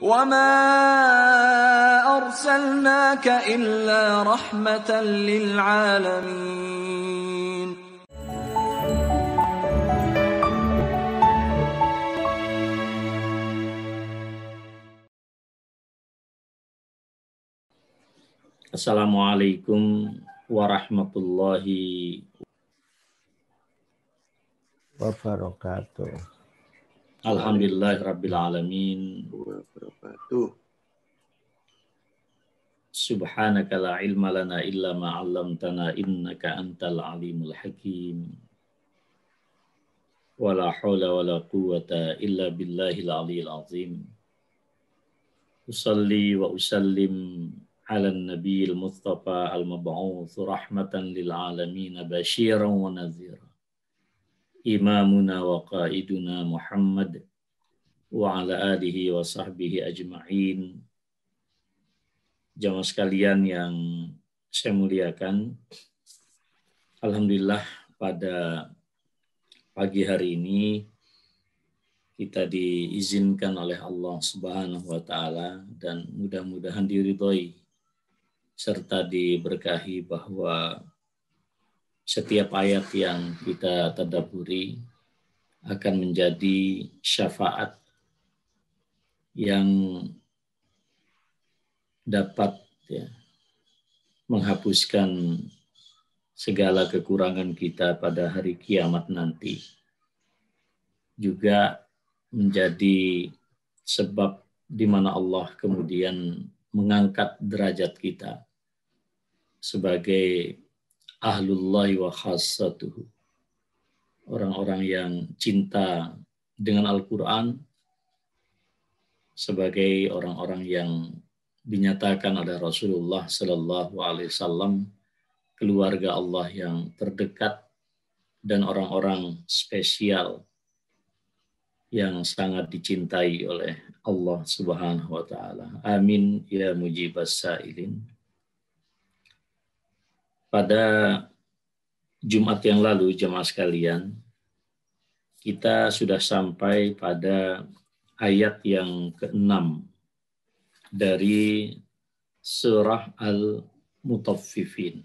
وَمَا أَرْسَلْنَاكَ إِلَّا رَحْمَةً لِلْعَالَمِينَ. Assalamualaikum warahmatullahi wabarakatuh. Alhamdulillahirabbil alamin. Subhanaka la ilma lana illa ma 'allamtana innaka antal alimul hakim. Wala haula wala quwwata illa billahil aliyil azim. Usalli wa usallim ala nabiyil mustafa al-mab'uts rahmatan lil alamin basyiran wa nadhira. Imamuna wa qaiduna Muhammad wa ala alihi wa sahbihi ajma'in. Jamaah sekalian yang saya muliakan, alhamdulillah pada pagi hari ini kita diizinkan oleh Allah Subhanahu wa taala dan mudah-mudahan diridhoi serta diberkahi bahwa setiap ayat yang kita tadabburi akan menjadi syafaat yang dapat menghapuskan segala kekurangan kita pada hari kiamat nanti. Juga menjadi sebab di mana Allah kemudian mengangkat derajat kita sebagai ahlullahi wa khassatuhu, orang-orang yang cinta dengan Al-Quran, sebagai orang-orang yang dinyatakan oleh Rasulullah Sallallahu Alaihi Wasallam keluarga Allah yang terdekat dan orang-orang spesial yang sangat dicintai oleh Allah Subhanahu wa taala. Amin ya mujibas sa'ilin. Pada Jumat yang lalu, jemaah sekalian, kita sudah sampai pada ayat yang ke-6 dari surah Al-Mutaffifin,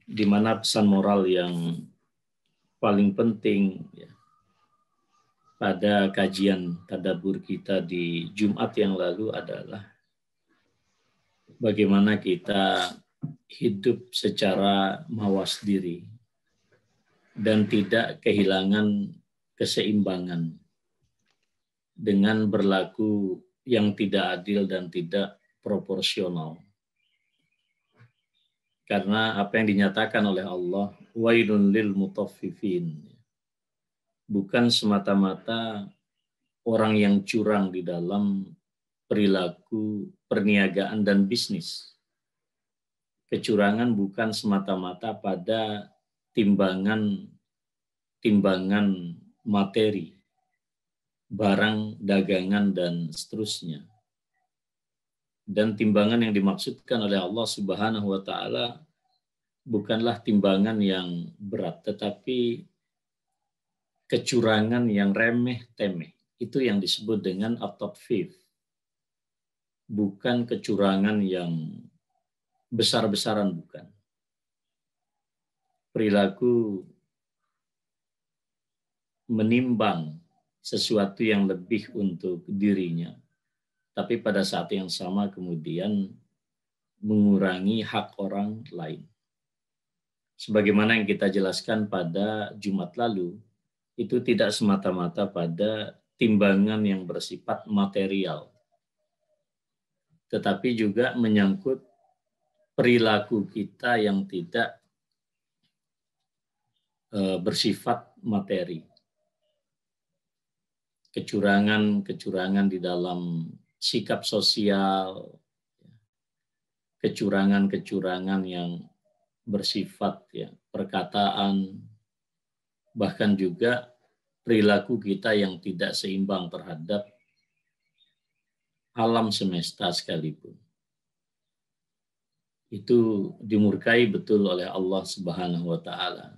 di mana pesan moral yang paling penting pada kajian tadabbur kita di Jumat yang lalu adalah bagaimana kita hidup secara mawas diri dan tidak kehilangan keseimbangan dengan berlaku yang tidak adil dan tidak proporsional. Karena apa yang dinyatakan oleh Allah, wailun lil mutaffifin, bukan semata-mata orang yang curang di dalam perilaku perniagaan dan bisnis. Kecurangan bukan semata-mata pada timbangan materi, barang, dagangan, dan seterusnya. Dan timbangan yang dimaksudkan oleh Allah Subhanahu wa taala bukanlah timbangan yang berat, tetapi kecurangan yang remeh-temeh. Itu yang disebut dengan at-tatfif. Bukan kecurangan yang besar-besaran, bukan. Perilaku menimbang sesuatu yang lebih untuk dirinya, tapi pada saat yang sama kemudian mengurangi hak orang lain. Sebagaimana yang kita jelaskan pada Jumat lalu, itu tidak semata-mata pada timbangan yang bersifat material, tetapi juga menyangkut perilaku kita yang tidak bersifat materi. Kecurangan di dalam sikap sosial, kecurangan yang bersifat perkataan, bahkan juga perilaku kita yang tidak seimbang terhadap alam semesta sekalipun. Itu dimurkai betul oleh Allah Subhanahu wa taala.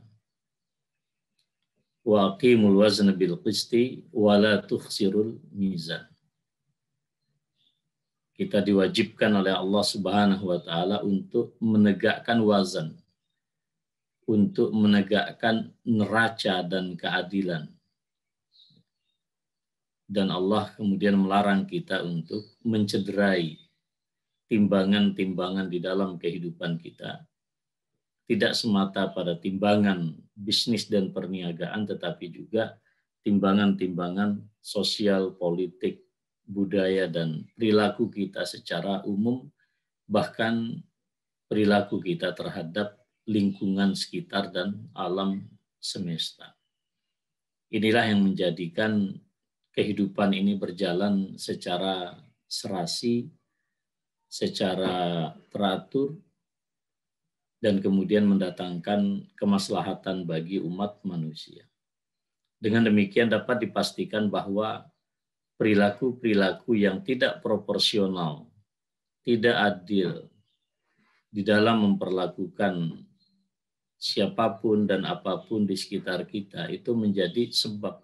wa aqimul wazna bil qisti wa la tukhsirul mizan. Kita diwajibkan oleh Allah Subhanahu wa taala untuk menegakkan wazan, untuk menegakkan neraca dan keadilan. Dan Allah kemudian melarang kita untuk mencederai timbangan-timbangan di dalam kehidupan kita. Tidak semata pada timbangan bisnis dan perniagaan, tetapi juga timbangan-timbangan sosial, politik, budaya, dan perilaku kita secara umum, bahkan perilaku kita terhadap lingkungan sekitar dan alam semesta. Inilah yang menjadikan kehidupan ini berjalan secara serasi, secara teratur, dan kemudian mendatangkan kemaslahatan bagi umat manusia. Dengan demikian dapat dipastikan bahwa perilaku-perilaku yang tidak proporsional, tidak adil di dalam memperlakukan siapapun dan apapun di sekitar kita itu menjadi sebab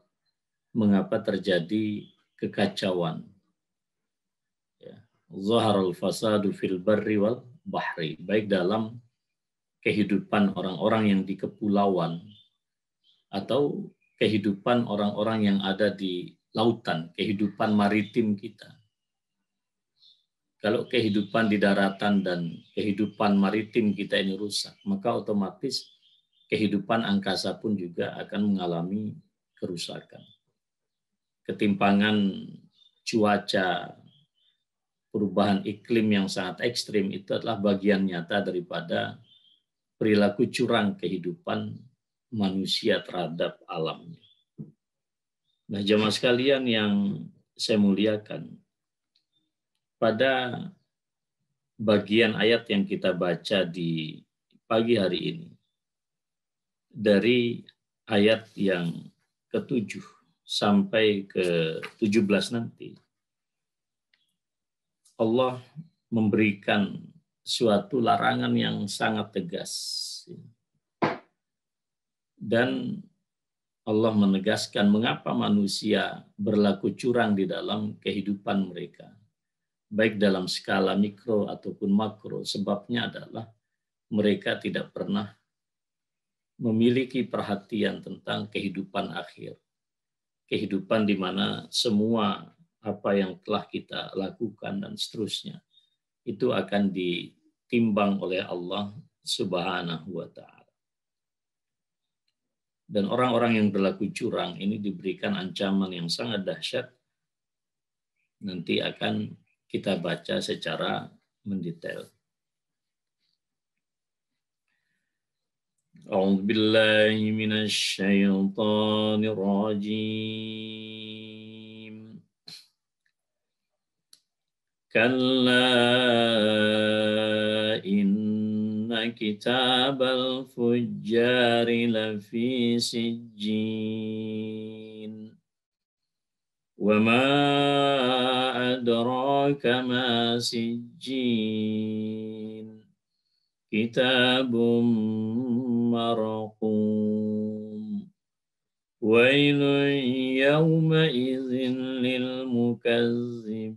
mengapa terjadi kekacauan. Zaharul fasadu fil barri wal bahri, baik dalam kehidupan orang-orang yang di kepulauan atau kehidupan orang-orang yang ada di lautan, kehidupan maritim kita. Kalau kehidupan di daratan dan kehidupan maritim kita ini rusak, maka otomatis kehidupan angkasa pun juga akan mengalami kerusakan. Ketimpangan cuaca, perubahan iklim yang sangat ekstrim itu adalah bagian nyata daripada perilaku curang kehidupan manusia terhadap alamnya. Nah, jemaah sekalian yang saya muliakan, pada bagian ayat yang kita baca di pagi hari ini, dari ayat yang ke-7 sampai ke-17 nanti, Allah memberikan suatu larangan yang sangat tegas. Dan Allah menegaskan mengapa manusia berlaku curang di dalam kehidupan mereka, baik dalam skala mikro ataupun makro. Sebabnya adalah mereka tidak pernah memiliki perhatian tentang kehidupan akhir. Kehidupan di mana semua apa yang telah kita lakukan dan seterusnya itu akan ditimbang oleh Allah Subhanahu wa ta'ala. Dan orang-orang yang berlaku curang ini diberikan ancaman yang sangat dahsyat. Nanti akan kita baca secara mendetail. A'udzu billahi minasy syaithanir rajim. Kalla inna kitabal fujjari lafi sijjin. Wa ma adraka ma sijjin. Kitabum marqum. Wailun yawma idzin lil mukazzibin.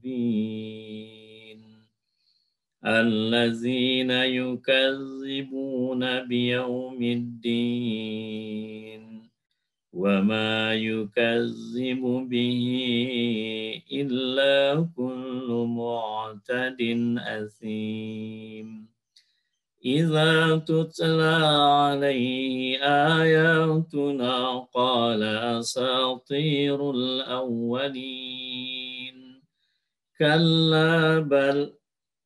Allazina yukazzibuna biyaumiddin. Wa ma yukazzibu bihi illa kullu mu'tadin asim. Idza tutla alaihi ayatuna qala asatirul awwalin. Kalla bal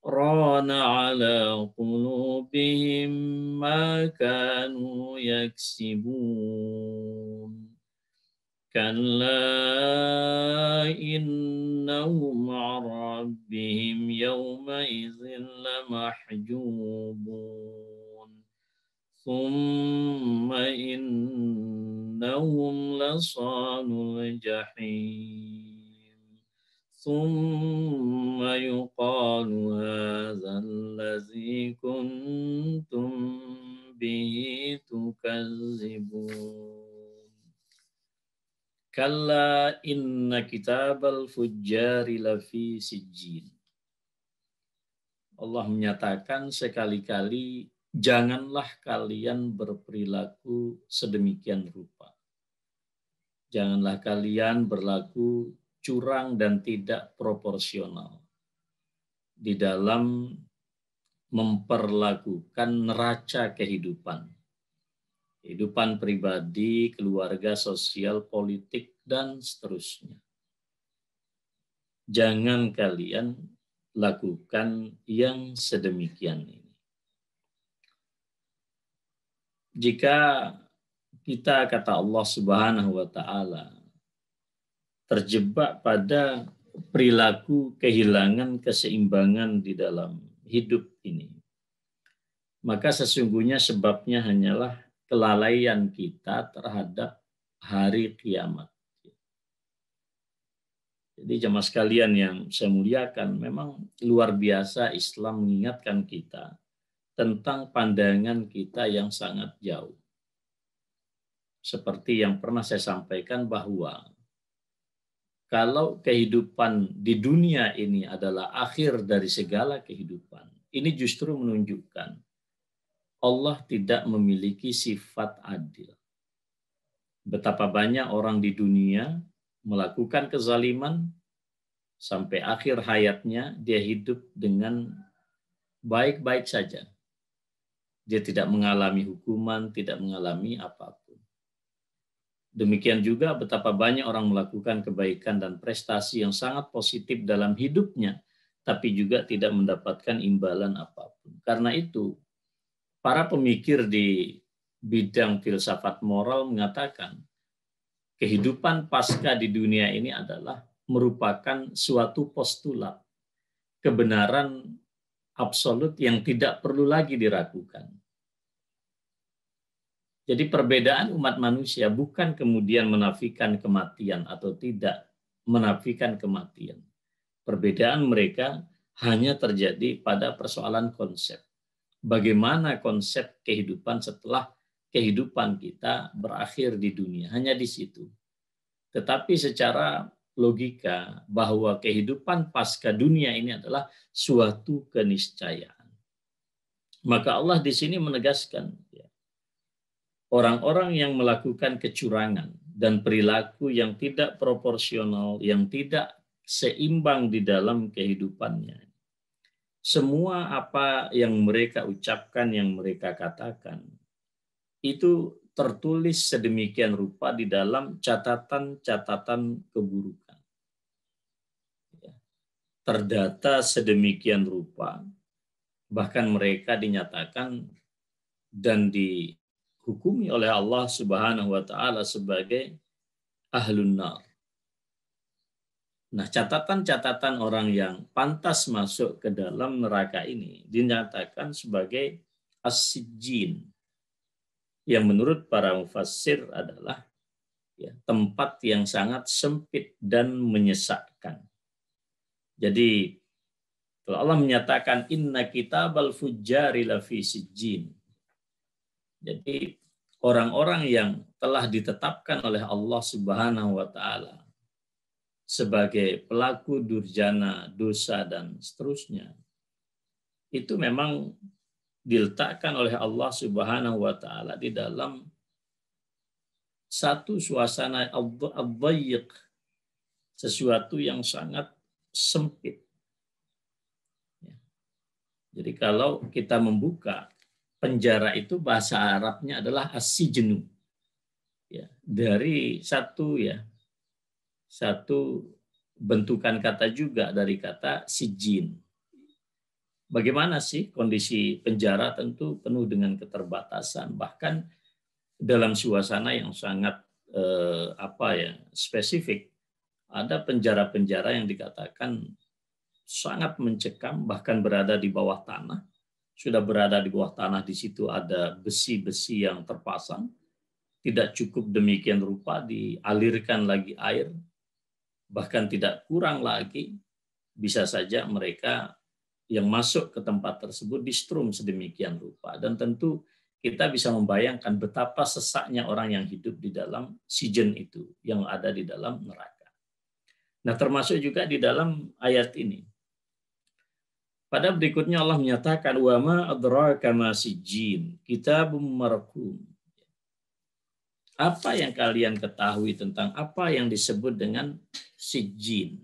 rana ala qulubihim ma kanu yaksibun. Kalla innahum an rabbihim yawma idzin lamahjubun. Thumma innahum lasalul jahim. Thumma yuqalu hadza allazi kuntum bihi tukazzibun. Kalla inna kitabal fujjari lafi sijjin. Allah menyatakan sekali-kali janganlah kalian berperilaku sedemikian rupa. Janganlah kalian berlaku curang dan tidak proporsional di dalam memperlakukan neraca kehidupan. Kehidupan pribadi, keluarga, sosial, politik, dan seterusnya. Jangan kalian lakukan yang sedemikian ini. Jika kita, kata Allah Subhanahu wa Ta'ala, terjebak pada perilaku kehilangan keseimbangan di dalam hidup ini, maka sesungguhnya sebabnya hanyalah kelalaian kita terhadap hari kiamat. Jadi jemaah sekalian yang saya muliakan, memang luar biasa Islam mengingatkan kita tentang pandangan kita yang sangat jauh. Seperti yang pernah saya sampaikan bahwa kalau kehidupan di dunia ini adalah akhir dari segala kehidupan, ini justru menunjukkan Allah tidak memiliki sifat adil. Betapa banyak orang di dunia melakukan kezaliman sampai akhir hayatnya dia hidup dengan baik-baik saja. Dia tidak mengalami hukuman, tidak mengalami apapun. Demikian juga betapa banyak orang melakukan kebaikan dan prestasi yang sangat positif dalam hidupnya, tapi juga tidak mendapatkan imbalan apapun. Karena itu, para pemikir di bidang filsafat moral mengatakan kehidupan pasca di dunia ini adalah merupakan suatu postulat, kebenaran absolut yang tidak perlu lagi diragukan. Jadi perbedaan umat manusia bukan kemudian menafikan kematian atau tidak menafikan kematian. Perbedaan mereka hanya terjadi pada persoalan konsep. Bagaimana konsep kehidupan setelah kehidupan kita berakhir di dunia, hanya di situ. Tetapi secara logika bahwa kehidupan pasca dunia ini adalah suatu keniscayaan. Maka Allah di sini menegaskan, orang-orang yang melakukan kecurangan dan perilaku yang tidak proporsional, yang tidak seimbang di dalam kehidupannya, semua apa yang mereka ucapkan, yang mereka katakan, itu tertulis sedemikian rupa di dalam catatan-catatan keburukan. Terdata sedemikian rupa, bahkan mereka dinyatakan dan dihukumi oleh Allah Subhanahu wa Ta'ala sebagai ahlun nar. Nah, catatan-catatan orang yang pantas masuk ke dalam neraka ini dinyatakan sebagai as-sijjin, yang menurut para mufassir adalah tempat yang sangat sempit dan menyesakkan. Jadi kalau Allah menyatakan inna kitabal fujjari lafi sijjin, jadi orang-orang yang telah ditetapkan oleh Allah Subhanahu wa Ta'ala sebagai pelaku durjana, dosa, dan seterusnya, itu memang diletakkan oleh Allah Subhanahu wa Ta'ala di dalam satu suasana ad-dayyiq, sesuatu yang sangat sempit. Jadi kalau kita membuka penjara itu, bahasa Arabnya adalah as-sijnu, dari satu bentukan kata juga dari kata sijin. Bagaimana sih kondisi penjara? Tentu penuh dengan keterbatasan, bahkan dalam suasana yang sangat spesifik. Ada penjara-penjara yang dikatakan sangat mencekam, bahkan berada di bawah tanah. Sudah berada di bawah tanah, di situ ada besi-besi yang terpasang. Tidak cukup demikian rupa, dialirkan lagi air. Bahkan tidak kurang lagi, bisa saja mereka yang masuk ke tempat tersebut distrum sedemikian rupa. Dan tentu kita bisa membayangkan betapa sesaknya orang yang hidup di dalam sijin itu, yang ada di dalam neraka. Nah, termasuk juga di dalam ayat ini. Pada berikutnya Allah menyatakan, wa ma adraka ma sijjin, kitabum marqum. Apa yang kalian ketahui tentang apa yang disebut dengan sijjin?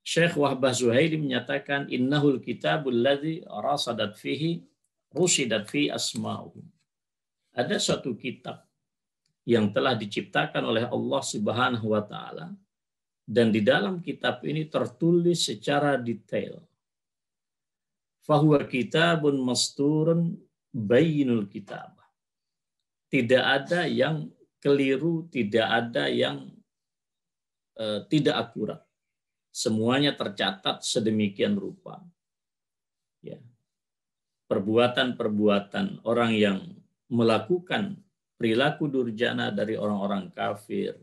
Syekh Wahbah Zuhaili menyatakan, innahul kitabul ladzi rasadat fihi rusidat fi asma'uhum. Ada suatu kitab yang telah diciptakan oleh Allah Subhanahu wa taala, dan di dalam kitab ini tertulis secara detail. Fahuwa kitabun masturun bayyinul kitabah. Tidak ada yang keliru, tidak ada yang tidak akurat. Semuanya tercatat sedemikian rupa. Ya. Perbuatan-perbuatan orang yang melakukan perilaku durjana dari orang-orang kafir,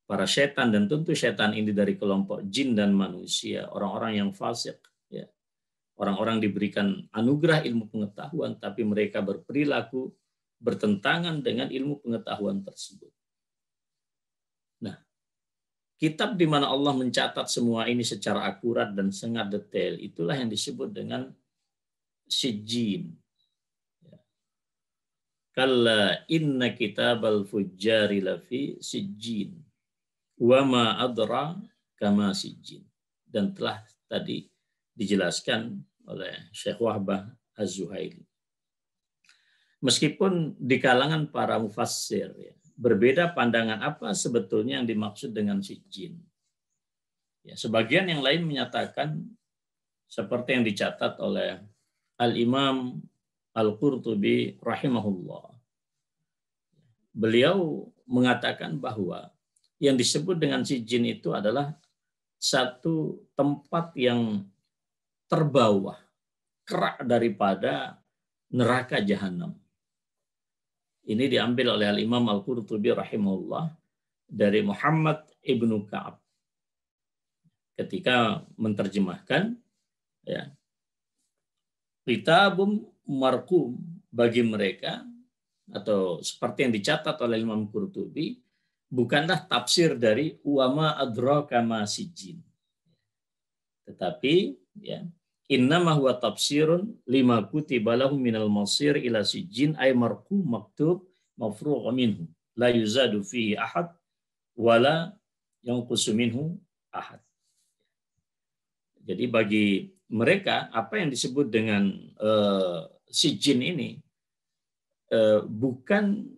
para setan, dan tentu setan ini dari kelompok jin dan manusia, orang-orang yang fasik, ya. Orang-orang diberikan anugerah ilmu pengetahuan, tapi mereka berperilaku bertentangan dengan ilmu pengetahuan tersebut. Nah, kitab di mana Allah mencatat semua ini secara akurat dan sangat detail, itulah yang disebut dengan sijjin. Kalla inna kitabal fujjari lafi sijjin. Wa ma adra kama sijjin. Dan telah tadi dijelaskan oleh Syekh Wahbah Az-Zuhaili. Meskipun di kalangan para mufassir, ya, berbeda pandangan apa sebetulnya yang dimaksud dengan sijjin. Ya, sebagian yang lain menyatakan seperti yang dicatat oleh Al-Imam Al-Qurtubi rahimahullah. Beliau mengatakan bahwa yang disebut dengan sijjin itu adalah satu tempat yang terbawah, kerak daripada neraka jahanam. Ini diambil oleh Al-Imam Al-Qurtubi rahimahullah dari Muhammad ibnu Ka'ab ketika menerjemahkan, ya, kitabum marqum bagi mereka, atau seperti yang dicatat oleh Imam Qurtubi, bukanlah tafsir dari wama adraka ma sijjin, tetapi, ya, innama huwa tafsirun lima kutiba lahum minal masir ila sijjin ay marqum maktub mafruq minhu la yuzadu fihi ahad wala yanqusu minhu ahad. Jadi bagi mereka apa yang disebut dengan sijjin ini bukan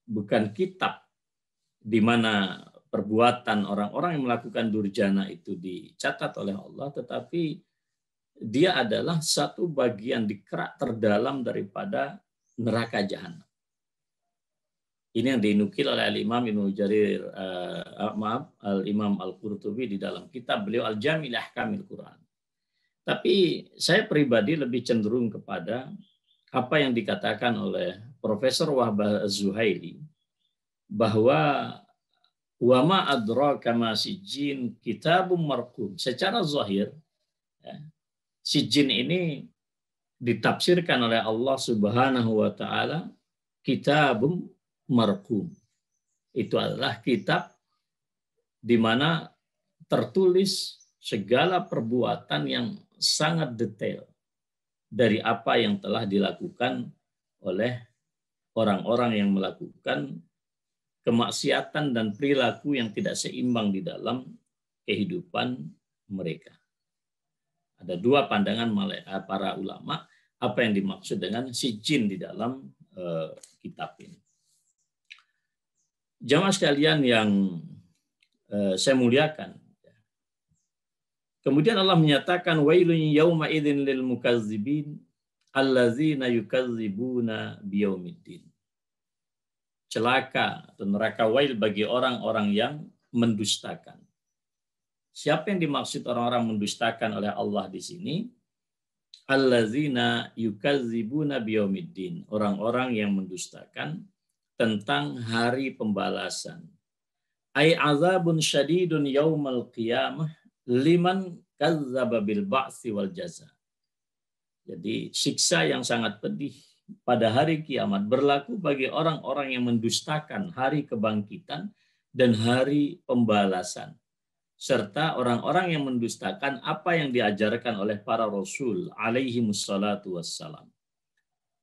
bukan kitab di mana perbuatan orang-orang yang melakukan durjana itu dicatat oleh Allah, tetapi dia adalah satu bagian di kerak terdalam daripada neraka jahanam. Ini yang dinukil oleh Al-Imam Ibnu Jarir, Al-Imam Al-Qurtubi di dalam kitab beliau Al-Jami' li Ahkamil Quran. Tapi saya pribadi lebih cenderung kepada apa yang dikatakan oleh Profesor Wahbah Az-Zuhaili, bahwa wa ma adraka ma sijjin kitabum marqum. Secara zahir, ya, sijjin ini ditafsirkan oleh Allah Subhanahu wa taala kitabum marqum. Itu adalah kitab di mana tertulis segala perbuatan yang sangat detail dari apa yang telah dilakukan oleh orang-orang yang melakukan kemaksiatan dan perilaku yang tidak seimbang di dalam kehidupan mereka. Ada dua pandangan para ulama apa yang dimaksud dengan sijjin di dalam kitab ini. Jamaah sekalian yang saya muliakan, kemudian Allah menyatakan wailun yauma idzin lil mukazzibin allazina yukazzibuna biyaumiddin. Celaka atau neraka wail bagi orang-orang yang mendustakan. Siapa yang dimaksud orang-orang mendustakan oleh Allah di sini? Allazina yukazzibuna biyaumiddin, orang-orang yang mendustakan tentang hari pembalasan. Ai azabun syadidun yaumal qiyamah liman kadzdzaba bil ba'tsi wal jaza. Jadi siksa yang sangat pedih pada hari kiamat berlaku bagi orang-orang yang mendustakan hari kebangkitan dan hari pembalasan, serta orang-orang yang mendustakan apa yang diajarkan oleh para rasul alaihi wassalatu wassalam.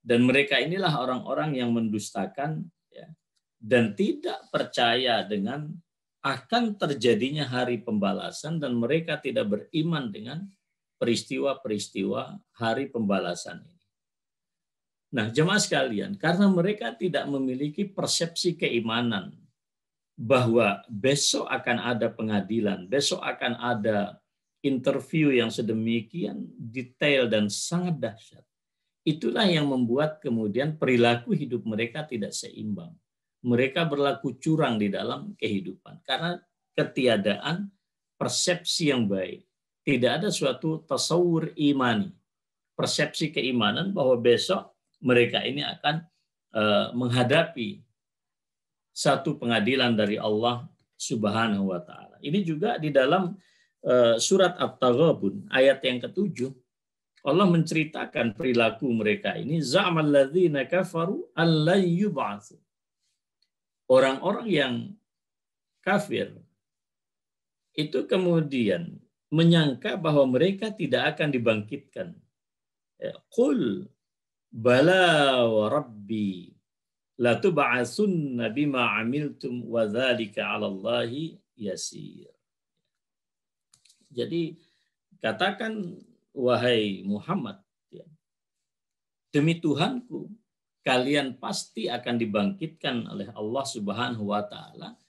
Dan mereka inilah orang-orang yang mendustakan ya, dan tidak percaya dengan akan terjadinya hari pembalasan, dan mereka tidak beriman dengan peristiwa-peristiwa hari pembalasan ini. Nah, jemaah sekalian, karena mereka tidak memiliki persepsi keimanan bahwa besok akan ada pengadilan, besok akan ada interview yang sedemikian detail dan sangat dahsyat. Itulah yang membuat kemudian perilaku hidup mereka tidak seimbang. Mereka berlaku curang di dalam kehidupan karena ketiadaan persepsi yang baik. Tidak ada suatu tasawur imani, persepsi keimanan bahwa besok mereka ini akan menghadapi satu pengadilan dari Allah Subhanahu wa taala. Ini juga di dalam surat At-Taghabun ayat yang ke-7 Allah menceritakan perilaku mereka ini, za'amal ladzina kafaru an la yub'atsu. Orang-orang yang kafir itu kemudian menyangka bahwa mereka tidak akan dibangkitkan. Qul bala wa rabbi la tub'atsunna bima 'amiltum wa dzalika 'ala Allahi yasir. Jadi katakan wahai Muhammad, demi Tuhanku kalian pasti akan dibangkitkan oleh Allah Subhanahu wa taala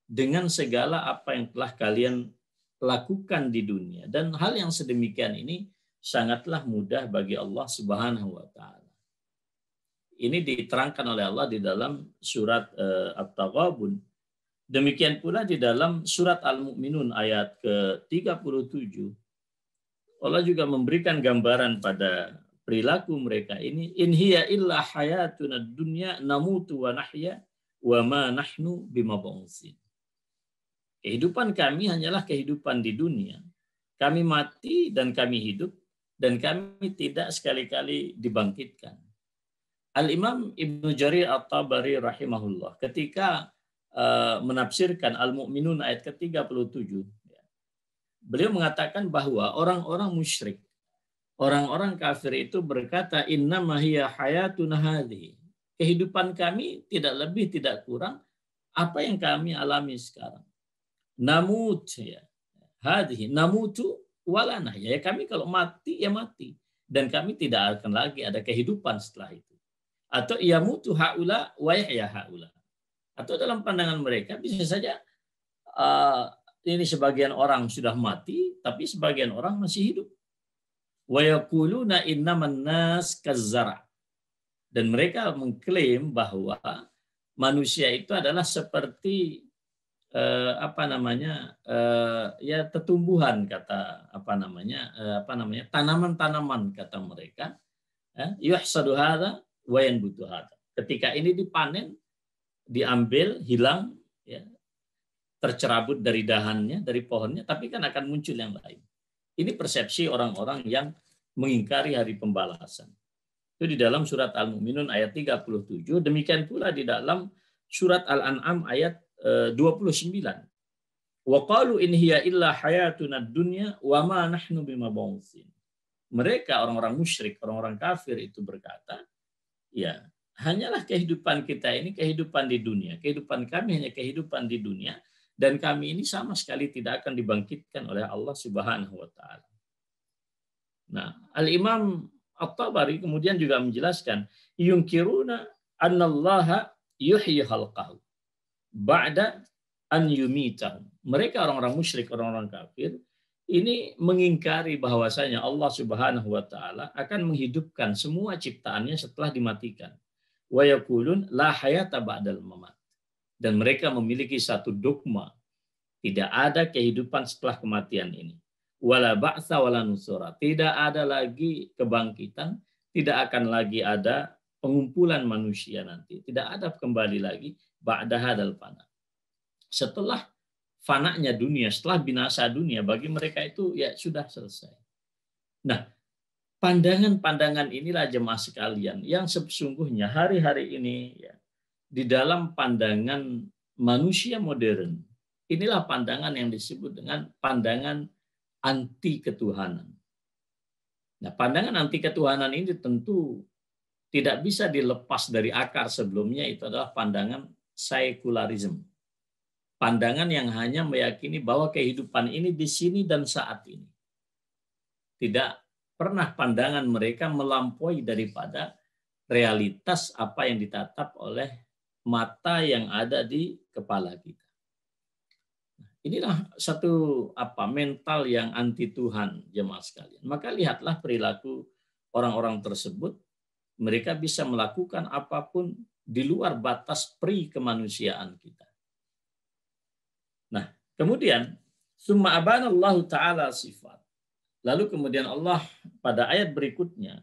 dengan segala apa yang telah kalian lakukan di dunia, dan hal yang sedemikian ini sangatlah mudah bagi Allah Subhanahu wa taala. Ini diterangkan oleh Allah di dalam surat At-Taghabun. Demikian pula di dalam surat Al-Mu'minun ayat ke-37. Allah juga memberikan gambaran pada perilaku mereka ini. In hiya illa hayatuna dunya namutu wa nahya wa ma nahnu bimab'utsin. Kehidupan kami hanyalah kehidupan di dunia. Kami mati dan kami hidup, dan kami tidak sekali-kali dibangkitkan. Al-Imam Ibnu Jarir At-Tabari rahimahullah ketika menafsirkan Al-Mu'minun ayat ke-37, beliau mengatakan bahwa orang-orang musyrik, orang-orang kafir itu berkata, innama hiya hayatuna hadhihi. Kehidupan kami tidak lebih tidak kurang apa yang kami alami sekarang. Namut ya. Hadhihi namutu wala nahya. Ya, kami kalau mati ya mati, dan kami tidak akan lagi ada kehidupan setelah itu. Atau yamutu haula wa yahya haula. Atau dalam pandangan mereka bisa saja ini sebagian orang sudah mati, tapi sebagian orang masih hidup. Wa yaquluna innaman nas kazzara. Dan mereka mengklaim bahwa manusia itu adalah seperti ya tetumbuhan, kata tanaman-tanaman kata mereka. Yuhsadu hadza wa yanbutu hadza. Ketika ini dipanen, diambil, hilang, ya, tercerabut dari dahannya, dari pohonnya, tapi kan akan muncul yang lain. Ini persepsi orang-orang yang mengingkari hari pembalasan. Itu di dalam surat Al-Mu'minun ayat 37. Demikian pula di dalam surat Al-An'am ayat 29. Wa qalu in hiya illa hayatuna dunya wa ma nahnu bimab'utsin. Mereka orang-orang musyrik, orang-orang kafir itu berkata, ya, hanyalah kehidupan kita ini kehidupan di dunia. Kehidupan kami hanya kehidupan di dunia, dan kami ini sama sekali tidak akan dibangkitkan oleh Allah Subhanahu wa taala. Nah, Al-Imam At-Tabari kemudian juga menjelaskan, yunkiruna annallaha yuhyi khalqahu ba'da an yumitahum. Mereka orang-orang musyrik, orang-orang kafir ini mengingkari bahwasanya Allah Subhanahu wa taala akan menghidupkan semua ciptaannya setelah dimatikan. Wa yaqulun la hayata ba'dal mamat. Dan mereka memiliki satu dogma, tidak ada kehidupan setelah kematian ini. Wala ba'tsa wala nusura. Tidak ada lagi kebangkitan, tidak akan lagi ada pengumpulan manusia nanti. Tidak ada kembali lagi ba'da hadzal fana. Setelah fananya dunia, setelah binasa dunia, bagi mereka itu ya sudah selesai. Nah, pandangan-pandangan inilah jemaah sekalian yang sesungguhnya hari-hari ini ya, di dalam pandangan manusia modern, inilah pandangan yang disebut dengan pandangan anti ketuhanan. Nah, pandangan anti ketuhanan ini tentu tidak bisa dilepas dari akar sebelumnya, itu adalah pandangan sekularisme. Pandangan yang hanya meyakini bahwa kehidupan ini di sini dan saat ini. Tidak pernah pandangan mereka melampaui daripada realitas apa yang ditatap oleh mata yang ada di kepala kita. Inilah satu mental yang anti Tuhan, jemaah sekalian. Maka lihatlah perilaku orang-orang tersebut, mereka bisa melakukan apapun di luar batas pri kemanusiaan kita. Nah, kemudian summa abanallahu ta'ala sifat. Lalu kemudian Allah pada ayat berikutnya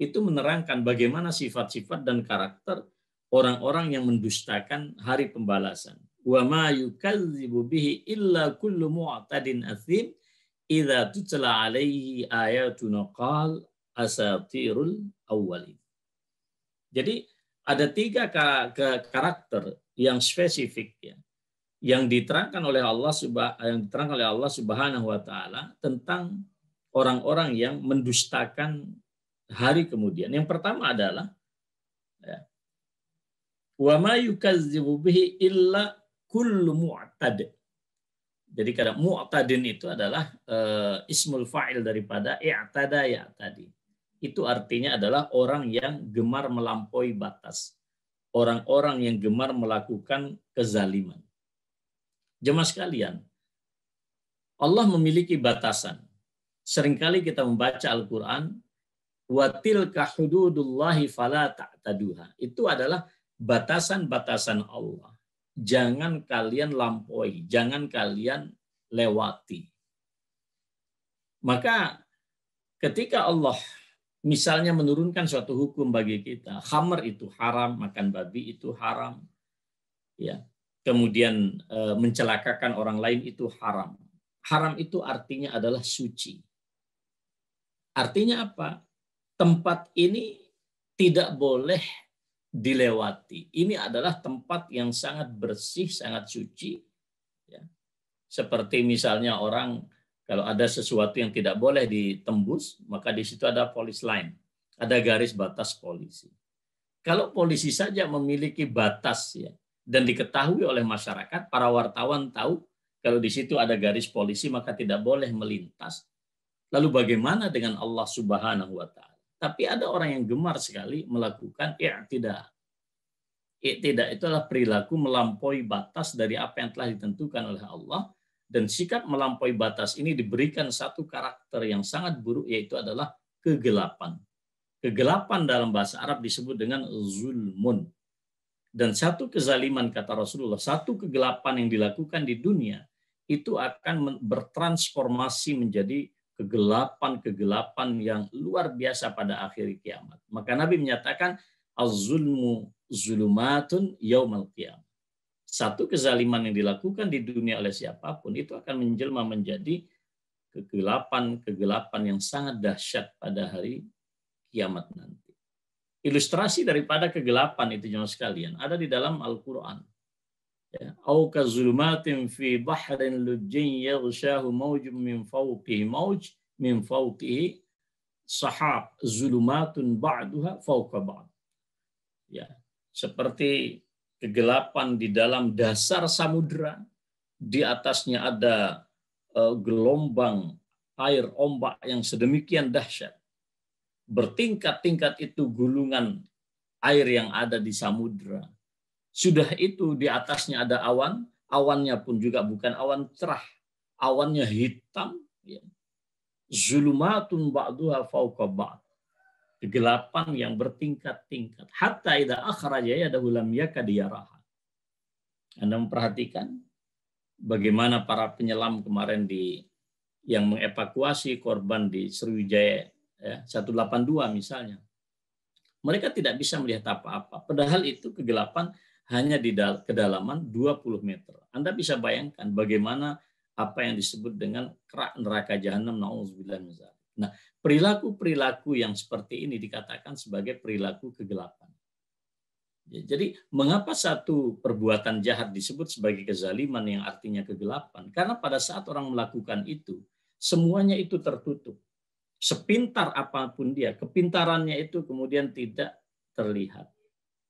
itu menerangkan bagaimana sifat-sifat dan karakter orang-orang yang mendustakan hari pembalasan. Wa ma yukadzibu bihi illa kullu mu'tadin atsim idza tutla alaihi ayatuna qal asatirul awwalin. Jadi ada 3 karakter yang spesifik ya, yang diterangkan oleh Allah Subhanahu wa taala tentang orang-orang yang mendustakan hari kemudian. Yang pertama adalah ya, wa ma yukadzibu bihi illa kullu mu'tad. Jadi kata mu'tadin itu adalah ismul fa'il daripada i'tada ya'tadi. Itu artinya adalah orang yang gemar melampaui batas. Orang-orang yang gemar melakukan kezaliman. Jemaah sekalian, Allah memiliki batasan. Seringkali kita membaca Al-Quran, wa tilka hududullahi fala ta'taduha. Itu adalah batasan-batasan Allah. Jangan kalian lampaui, jangan kalian lewati. Maka ketika Allah misalnya menurunkan suatu hukum bagi kita, khamr itu haram, makan babi itu haram, ya. Kemudian mencelakakan orang lain itu haram. Haram itu artinya adalah suci. Artinya apa? Tempat ini tidak boleh dilewati. Ini adalah tempat yang sangat bersih, sangat suci. Ya. Seperti misalnya orang kalau ada sesuatu yang tidak boleh ditembus, maka di situ ada police line, ada garis batas polisi. Kalau polisi saja memiliki batas ya, dan diketahui oleh masyarakat, para wartawan tahu kalau di situ ada garis polisi maka tidak boleh melintas. Lalu bagaimana dengan Allah Subhanahu wa taala? Tapi ada orang yang gemar sekali melakukan i'tidah. I'tidah itu adalah perilaku melampaui batas dari apa yang telah ditentukan oleh Allah, dan sikap melampaui batas ini diberikan satu karakter yang sangat buruk, yaitu adalah kegelapan. Kegelapan dalam bahasa Arab disebut dengan zulmun. Dan satu kezaliman, kata Rasulullah, satu kegelapan yang dilakukan di dunia itu akan bertransformasi menjadi kegelapan-kegelapan yang luar biasa pada akhir kiamat. Maka Nabi menyatakan az-zulmu zulumatun yaumal qiyamah. Satu kezaliman yang dilakukan di dunia oleh siapapun itu akan menjelma menjadi kegelapan-kegelapan yang sangat dahsyat pada hari kiamat nanti. Ilustrasi daripada kegelapan itu jemaah sekalian ada di dalam Al-Qur'an. Ya, au kazulumatin fi bahrin lujjin yaghshahu mawjun min fawqihi mawj min fawqihi sahab zulumatun ba'duha fawqa ba'd. Ya, seperti kegelapan di dalam dasar samudra, di atasnya ada gelombang air ombak yang sedemikian dahsyat. Bertingkat-tingkat itu gulungan air yang ada di samudra. Sudah itu di atasnya ada awan, awannya pun juga bukan awan cerah, awannya hitam. Ya. Zulumatun ba'duha fawqa ba'd. Kegelapan yang bertingkat-tingkat. Hatta idza akhraja yadahu lam yakad yaraha. Anda memperhatikan bagaimana para penyelam kemarin yang mengevakuasi korban di Sriwijaya ya, 182 misalnya. Mereka tidak bisa melihat apa-apa. Padahal itu kegelapan hanya di kedalaman 20 meter. Anda bisa bayangkan bagaimana apa yang disebut dengan kerak neraka jahanam, na'udzubillah min dzalik. Nah, perilaku-perilaku yang seperti ini dikatakan sebagai perilaku kegelapan. Jadi mengapa satu perbuatan jahat disebut sebagai kezaliman yang artinya kegelapan? Karena pada saat orang melakukan itu, semuanya itu tertutup. Sepintar apapun dia, kepintarannya itu kemudian tidak terlihat.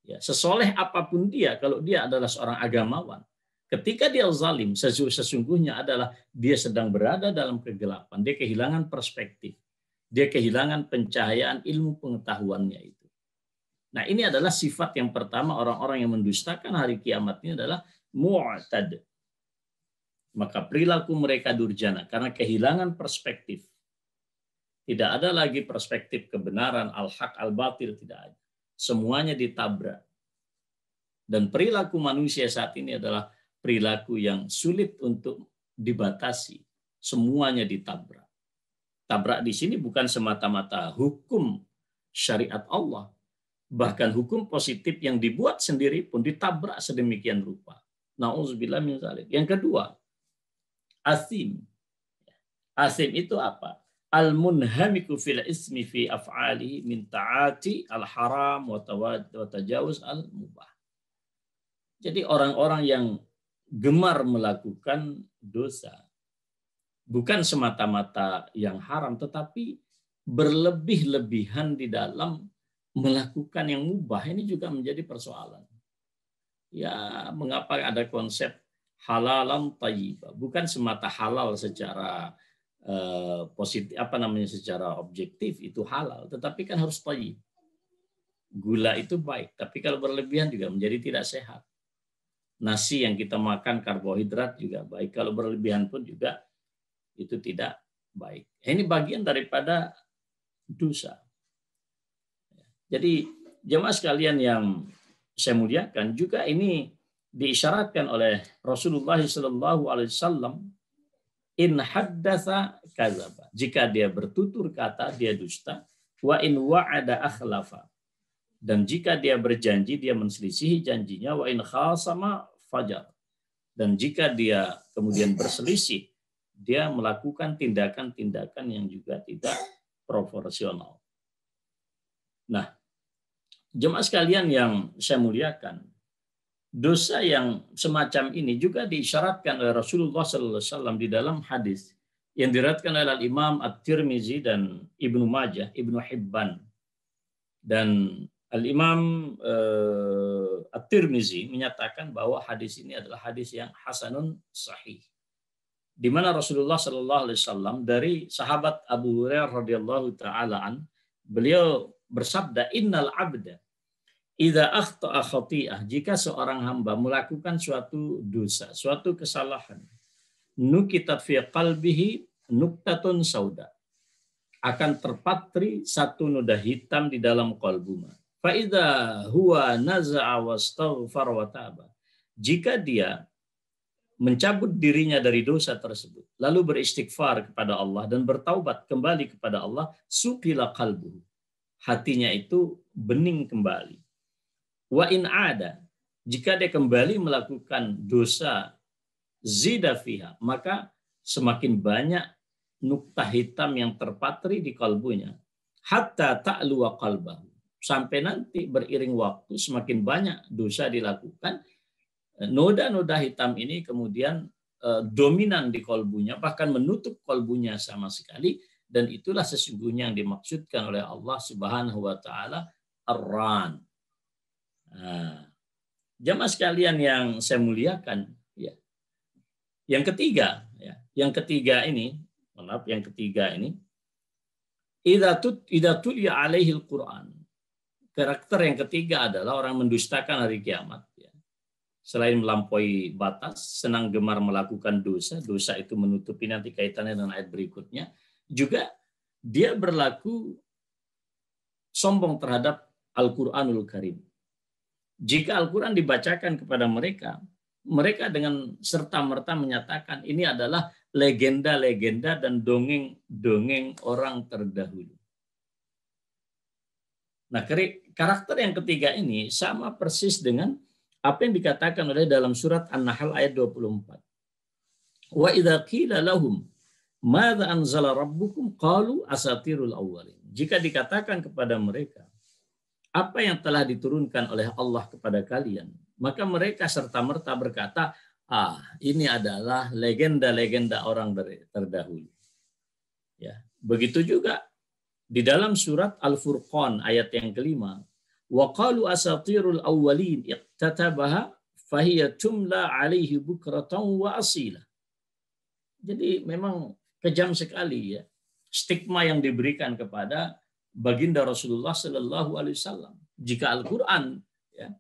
Ya, sesoleh apapun dia, kalau dia adalah seorang agamawan, ketika dia zalim, sesungguhnya adalah dia sedang berada dalam kegelapan. Dia kehilangan perspektif. Dia kehilangan pencahayaan ilmu pengetahuannya itu. Nah, ini adalah sifat yang pertama orang-orang yang mendustakan hari kiamat ini adalah mu'tad. Maka perilaku mereka durjana karena kehilangan perspektif. Tidak ada lagi perspektif kebenaran, al-haq, al-batil, tidak ada. Semuanya ditabrak. Dan perilaku manusia saat ini adalah perilaku yang sulit untuk dibatasi. Semuanya ditabrak. Tabrak di sini bukan semata-mata hukum syariat Allah. Bahkan hukum positif yang dibuat sendiri pun ditabrak sedemikian rupa. Na'udzubillah min dzalik. Yang kedua, asim. Asim itu apa? Al-munhamiku fil ismi fi af'alihi min ta'ati al-haram wa tajawuz al-mubah. Jadi orang-orang yang gemar melakukan dosa bukan semata-mata yang haram, tetapi berlebih-lebihan di dalam melakukan yang mubah. Ini juga menjadi persoalan. Ya, mengapa ada konsep halalan thayyibah? Bukan semata halal secara positif, secara objektif itu halal, tetapi kan harus thayyib. Gula itu baik, tapi kalau berlebihan juga menjadi tidak sehat. Nasi yang kita makan karbohidrat juga baik, kalau berlebihan pun juga itu tidak baik. Ini bagian daripada dosa. Jadi jemaah sekalian yang saya muliakan, juga ini diisyaratkan oleh Rasulullah SAW, in haddatsa kadzaba. Jika dia bertutur kata, dia dusta. Wa in wa'ada akhlafa. Dan jika dia berjanji, dia menselisihi janjinya. Wa in khasama fajar. Dan jika dia kemudian berselisih, dia melakukan tindakan-tindakan yang juga tidak proporsional. Nah, jemaah sekalian yang saya muliakan, dosa yang semacam ini juga diisyaratkan oleh Rasulullah SAW di dalam hadis yang diriwayatkan oleh Imam At-Tirmizi dan Ibnu Majah, Ibnu Hibban. Dan Al-Imam At-Tirmizi menyatakan bahwa hadis ini adalah hadis yang hasanun sahih. Di mana Rasulullah SAW dari sahabat Abu Hurairah radhiyallahu taala an, beliau bersabda, innal abda idza akhta'a khati'ah, jika seorang hamba melakukan suatu dosa, suatu kesalahan, nukitat fi qalbihi nuktatun sauda, akan terpatri satu noda hitam di dalam qalbunya. Fa idza huwa naza'a wastaghfar wa taba, jika dia mencabut dirinya dari dosa tersebut, lalu beristighfar kepada Allah dan bertaubat kembali kepada Allah, supila qalbuhu, hatinya itu bening kembali. Wa in ada, jika dia kembali melakukan dosa, zida fiha, maka semakin banyak nukta hitam yang terpatri di kalbunya, hatta ta'luwa qalbahu, sampai nanti beriring waktu semakin banyak dosa dilakukan, noda-noda hitam ini kemudian dominan di kalbunya, bahkan menutup kalbunya sama sekali. Dan itulah sesungguhnya yang dimaksudkan oleh Allah Subhanahu wa taala ar-ran. Nah, jamaah sekalian yang saya muliakan, ya. Yang ketiga ini, idza tuliya alaihi al-Qur'an. Karakter yang ketiga adalah orang mendustakan hari kiamat, ya. Selain melampaui batas, senang gemar melakukan dosa, dosa itu menutupi nanti kaitannya dengan ayat berikutnya. Juga dia berlaku sombong terhadap Al-Quranul Karim. Jika Al-Quran dibacakan kepada mereka, mereka dengan serta-merta menyatakan ini adalah legenda-legenda dan dongeng-dongeng orang terdahulu. Nah, karakter yang ketiga ini sama persis dengan apa yang dikatakan oleh dalam surat An-Nahl ayat 24. Wa idza qila lahum madza anzala rabbukum qalu asatirul awwalin. Jika dikatakan kepada mereka apa yang telah diturunkan oleh Allah kepada kalian, maka mereka serta-merta berkata, ini adalah legenda-legenda orang terdahulu. Ya, begitu juga di dalam surat Al-Furqan ayat yang kelima, wa qalu asatirul awwalin iqtatabaha fahiya tumla alaihi bukratan wa asila. Jadi memang kejam sekali ya stigma yang diberikan kepada baginda Rasulullah Sallallahu Alaihi Wasallam. Jika Al-Quran ya,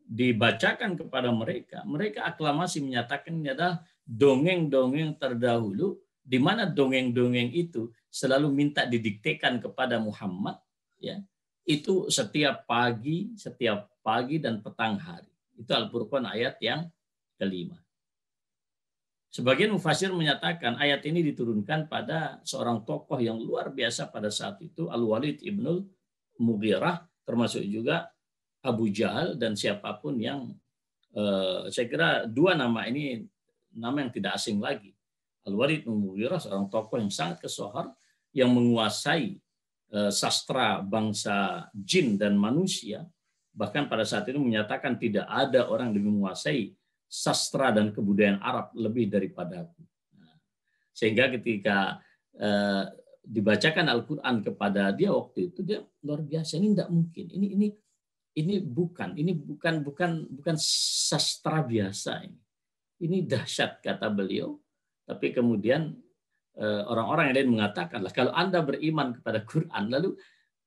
dibacakan kepada mereka, mereka aklamasi menyatakan ini adalah dongeng-dongeng terdahulu, di mana dongeng-dongeng itu selalu minta didiktekan kepada Muhammad, ya, itu setiap pagi dan petang hari. Itu Al-Furqan ayat yang kelima. Sebagian mufassir menyatakan ayat ini diturunkan pada seorang tokoh yang luar biasa pada saat itu, Al-Walid ibnul Mughirah, termasuk juga Abu Jahal dan siapapun yang saya kira dua nama ini nama yang tidak asing lagi. Al-Walid ibn Mughirah seorang tokoh yang sangat kesohor yang menguasai sastra bangsa jin dan manusia, bahkan pada saat itu menyatakan tidak ada orang yang menguasai sastra dan kebudayaan Arab lebih daripada aku. Sehingga ketika dibacakan Al-Quran kepada dia waktu itu, dia luar biasa, ini tidak mungkin, ini bukan sastra biasa ini dahsyat kata beliau. Tapi kemudian orang-orang yang lain mengatakan, kalau Anda beriman kepada Quran,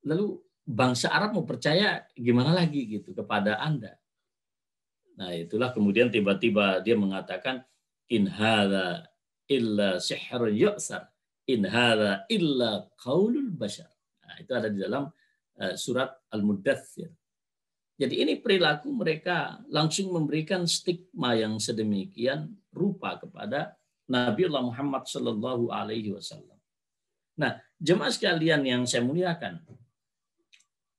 lalu bangsa Arab mau percaya gimana lagi gitu kepada Anda. Nah, itulah kemudian tiba-tiba dia mengatakan in hadza illa sihrun yu'sar, in hadza illa qaulul bashar. Nah, itu ada di dalam surat Al-Muddathir. Jadi ini perilaku mereka langsung memberikan stigma yang sedemikian rupa kepada Nabiullah Muhammad sallallahu alaihi wasallam. Nah, jemaah sekalian yang saya muliakan,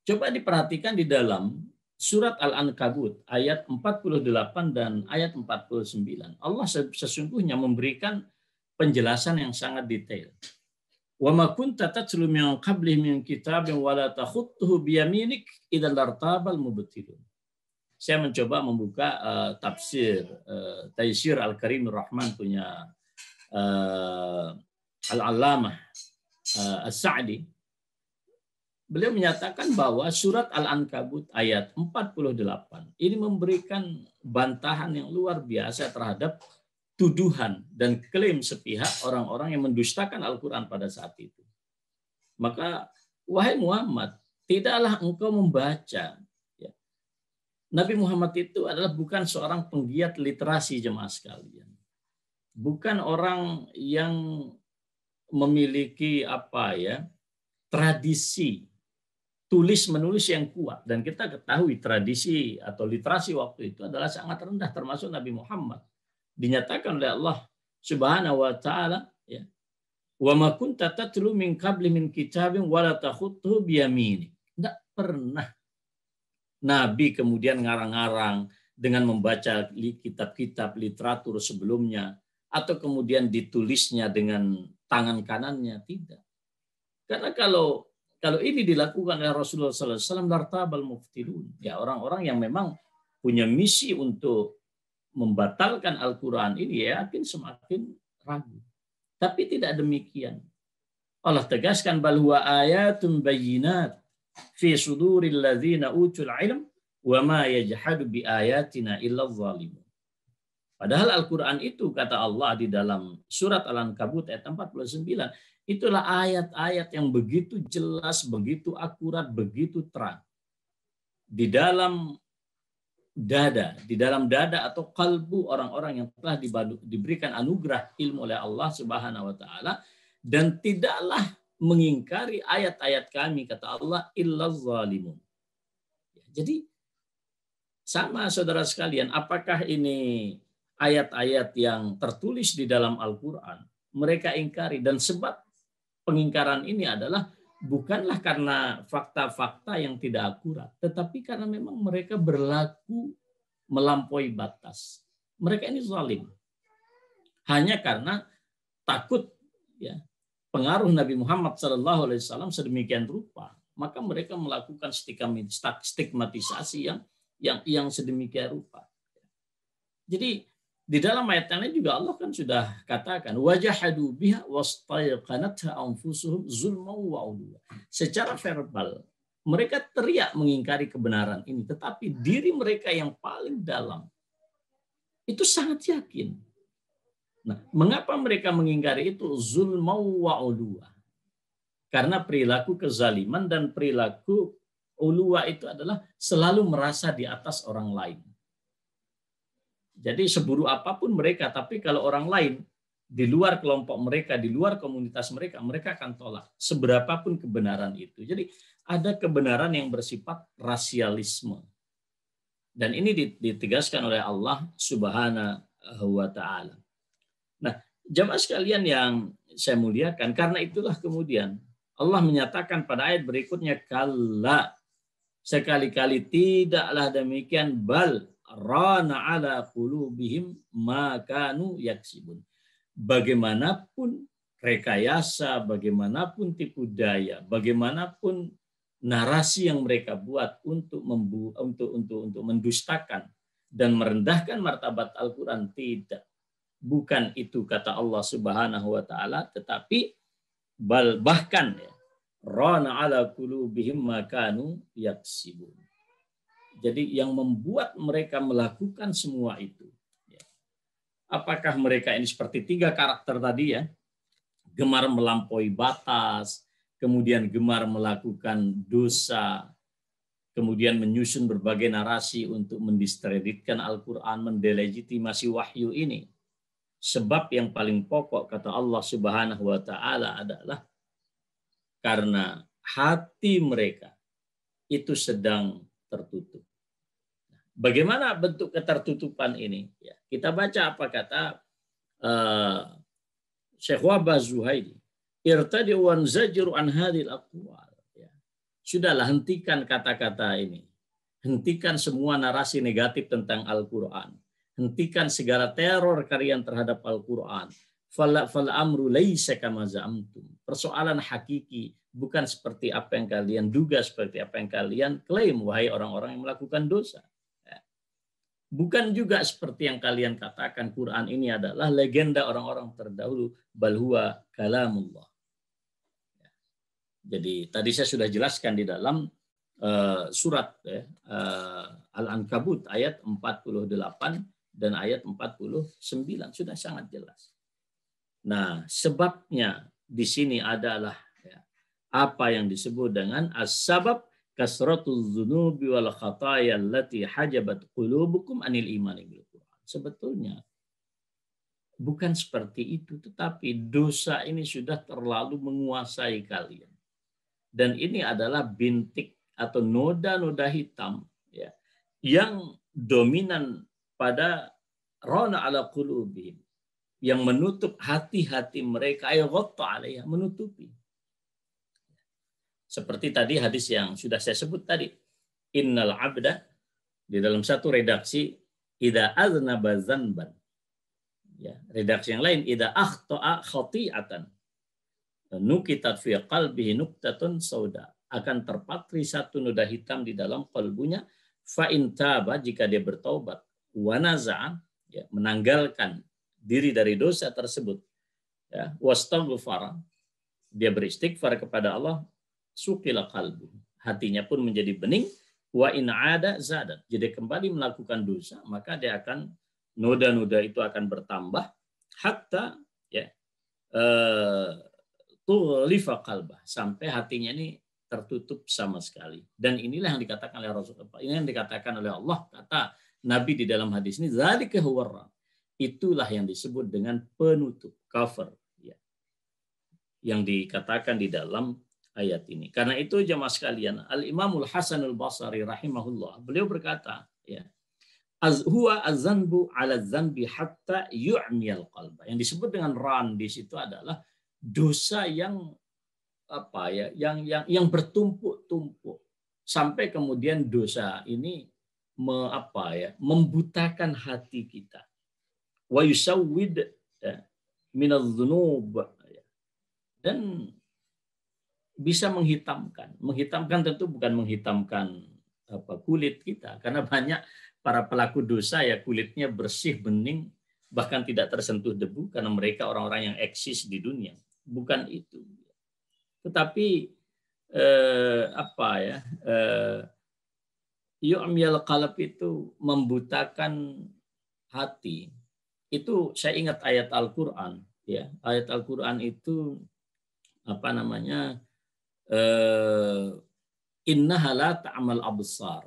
coba diperhatikan di dalam surat Al-Ankabut ayat 48 dan ayat 49. Allah sesungguhnya memberikan penjelasan yang sangat detail. Wa ma kunta tatlu min qablihi min kitabin wa la takhutuhu bi yaminik idzal lartabal mubtilun. Saya mencoba membuka tafsir Taisir Al-Karimur Rahman punya Al-Allamah As-Sa'di. Beliau menyatakan bahwa surat Al-Ankabut ayat 48 ini memberikan bantahan yang luar biasa terhadap tuduhan dan klaim sepihak orang-orang yang mendustakan Al-Quran pada saat itu. Maka, wahai Muhammad, tidaklah engkau membaca. Ya. Nabi Muhammad itu adalah bukan seorang penggiat literasi jemaah sekalian. Bukan orang yang memiliki tradisi tulis-menulis yang kuat. Dan kita ketahui tradisi atau literasi waktu itu adalah sangat rendah, termasuk Nabi Muhammad. Dinyatakan oleh Allah Subhanahu wa taala, ya. Wa ma kunta tatlu min qabli min kitabin wa la takhutuhu bi yaminik. Enggak pernah Nabi kemudian ngarang-ngarang dengan membaca kitab-kitab literatur sebelumnya atau kemudian ditulisnya dengan tangan kanannya, tidak. Karena kalau ini dilakukan oleh Rasulullah SAW, lartabal muftilun. Ya, orang-orang yang memang punya misi untuk membatalkan Al-Quran ini, ya yakin semakin ragu. Tapi tidak demikian. Allah tegaskan, bal huwa ayatun bayyinat fi suduril ladzina utul ilm wa ma yajhadu bi ayatina illa dzalimun. Padahal Al-Quran itu, kata Allah di dalam surat Al-Ankabut ayat 49, itulah ayat-ayat yang begitu jelas, begitu akurat, begitu terang. Di dalam dada atau kalbu orang-orang yang telah diberikan anugerah ilmu oleh Allah Subhanahu wa taala, dan tidaklah mengingkari ayat-ayat kami, kata Allah, illa zalimun. Jadi sama saudara sekalian, apakah ini ayat-ayat yang tertulis di dalam Al-Quran mereka ingkari, dan sebab pengingkaran ini adalah bukanlah karena fakta-fakta yang tidak akurat, tetapi karena memang mereka berlaku melampaui batas. Mereka ini zalim. Hanya karena takut ya pengaruh Nabi Muhammad SAW sedemikian rupa, maka mereka melakukan stigmatisasi yang sedemikian rupa. Jadi di dalam ayat lain juga Allah kan sudah katakan wajahadu biha wastayqanatha anfusuhum zulman wa uluwa. Secara verbal mereka teriak mengingkari kebenaran ini, tetapi diri mereka yang paling dalam itu sangat yakin. Nah, mengapa mereka mengingkari itu? Zulman wa uluwa. Karena perilaku kezaliman dan perilaku uluwa itu adalah selalu merasa di atas orang lain. Jadi seburuk apapun mereka, tapi kalau orang lain di luar kelompok mereka, di luar komunitas mereka, mereka akan tolak seberapapun kebenaran itu. Jadi ada kebenaran yang bersifat rasialisme. Dan ini ditegaskan oleh Allah Subhanahu wa taala. Nah, jamaah sekalian yang saya muliakan, karena itulah kemudian Allah menyatakan pada ayat berikutnya, kalla, sekali-kali tidaklah demikian, bal rana ala qulubihim ma kanu yaksibun. Bagaimanapun rekayasa, bagaimanapun tipu daya, bagaimanapun narasi yang mereka buat untuk mendustakan dan merendahkan martabat Al-Qur'an, tidak. Bukan itu kata Allah Subhanahu wa taala, tetapi bahkan ya, rana ala qulubihim ma kanu yaksibun. Jadi yang membuat mereka melakukan semua itu, ya. Apakah mereka ini seperti 3 karakter tadi ya, gemar melampaui batas, kemudian gemar melakukan dosa, kemudian menyusun berbagai narasi untuk mendiskreditkan Al-Quran, mendelegitimasi wahyu ini. Sebab yang paling pokok kata Allah Subhanahu wa taala adalah karena hati mereka itu sedang tertutup. Bagaimana bentuk ketertutupan ini? Ya, kita baca apa kata Syekh Wahbah Zuhaili. Irtadi wan zajru an hadhil aqwal. Ya. Sudahlah, hentikan kata-kata ini. Hentikan semua narasi negatif tentang Al-Quran. Hentikan segala teror kalian terhadap Al-Quran. Fal amru laisa kama za'amtum. Persoalan hakiki bukan seperti apa yang kalian duga, seperti apa yang kalian klaim, wahai orang-orang yang melakukan dosa. Bukan juga seperti yang kalian katakan, Quran ini adalah legenda orang-orang terdahulu, bal huwa kalamullah. Jadi tadi saya sudah jelaskan di dalam surat Al-Ankabut ayat 48 dan ayat 49 sudah sangat jelas. Nah, sebabnya di sini adalah apa yang disebut dengan as-sabab kasratul dzunubi wal khataya allati hajabat qulubukum anil imani bil Quran. Sebetulnya bukan seperti itu, tetapi dosa ini sudah terlalu menguasai kalian. Dan ini adalah bintik atau noda-noda hitam ya, yang dominan pada rana ala qulubihim, yang menutup hati-hati mereka, menutupi. Seperti tadi hadis yang sudah saya sebut tadi, innal abda, di dalam satu redaksi, idza aznaba dzanban. Ya, redaksi yang lain, idza akhta'a khati'atan nukitat fi qalbihi nuktatun sauda, akan terpatri satu noda hitam di dalam kalbunya, fa in taba, jika dia bertaubat, wa naza'a, ya, menanggalkan diri dari dosa tersebut, ya, wastaghfara, dia beristighfar kepada Allah, suqila qalbu, hatinya pun menjadi bening, wa in ada zadat, jadi kembali melakukan dosa, maka dia akan, noda-noda itu akan bertambah, hatta ya tughlifa qalbah, sampai hatinya ini tertutup sama sekali. Dan inilah yang dikatakan oleh Rasulullah, ini yang dikatakan oleh Allah, kata Nabi di dalam hadis ini, zalika huwa, itulah yang disebut dengan penutup, cover, ya, yang dikatakan di dalam ayat ini. Karena itu jemaah sekalian, Al-Imamul Hasanul Basri rahimahullah, beliau berkata, ya, huwa azanbu ala zanbi hatta yu'miyal qalba. Yang disebut dengan ran di situ adalah dosa yang apa ya, yang bertumpuk-tumpuk sampai kemudian dosa ini membutakan hati kita. Wa yusawwid minadz-dzunub, dan bisa menghitamkan. Menghitamkan tentu bukan menghitamkan kulit kita, karena banyak para pelaku dosa ya kulitnya bersih, bening, bahkan tidak tersentuh debu karena mereka orang-orang yang eksis di dunia. Bukan itu. Tetapi yu'miyal qalb itu membutakan hati. Itu saya ingat ayat Al-Qur'an ya. Ayat Al-Qur'an itu innaha la ta'mal absar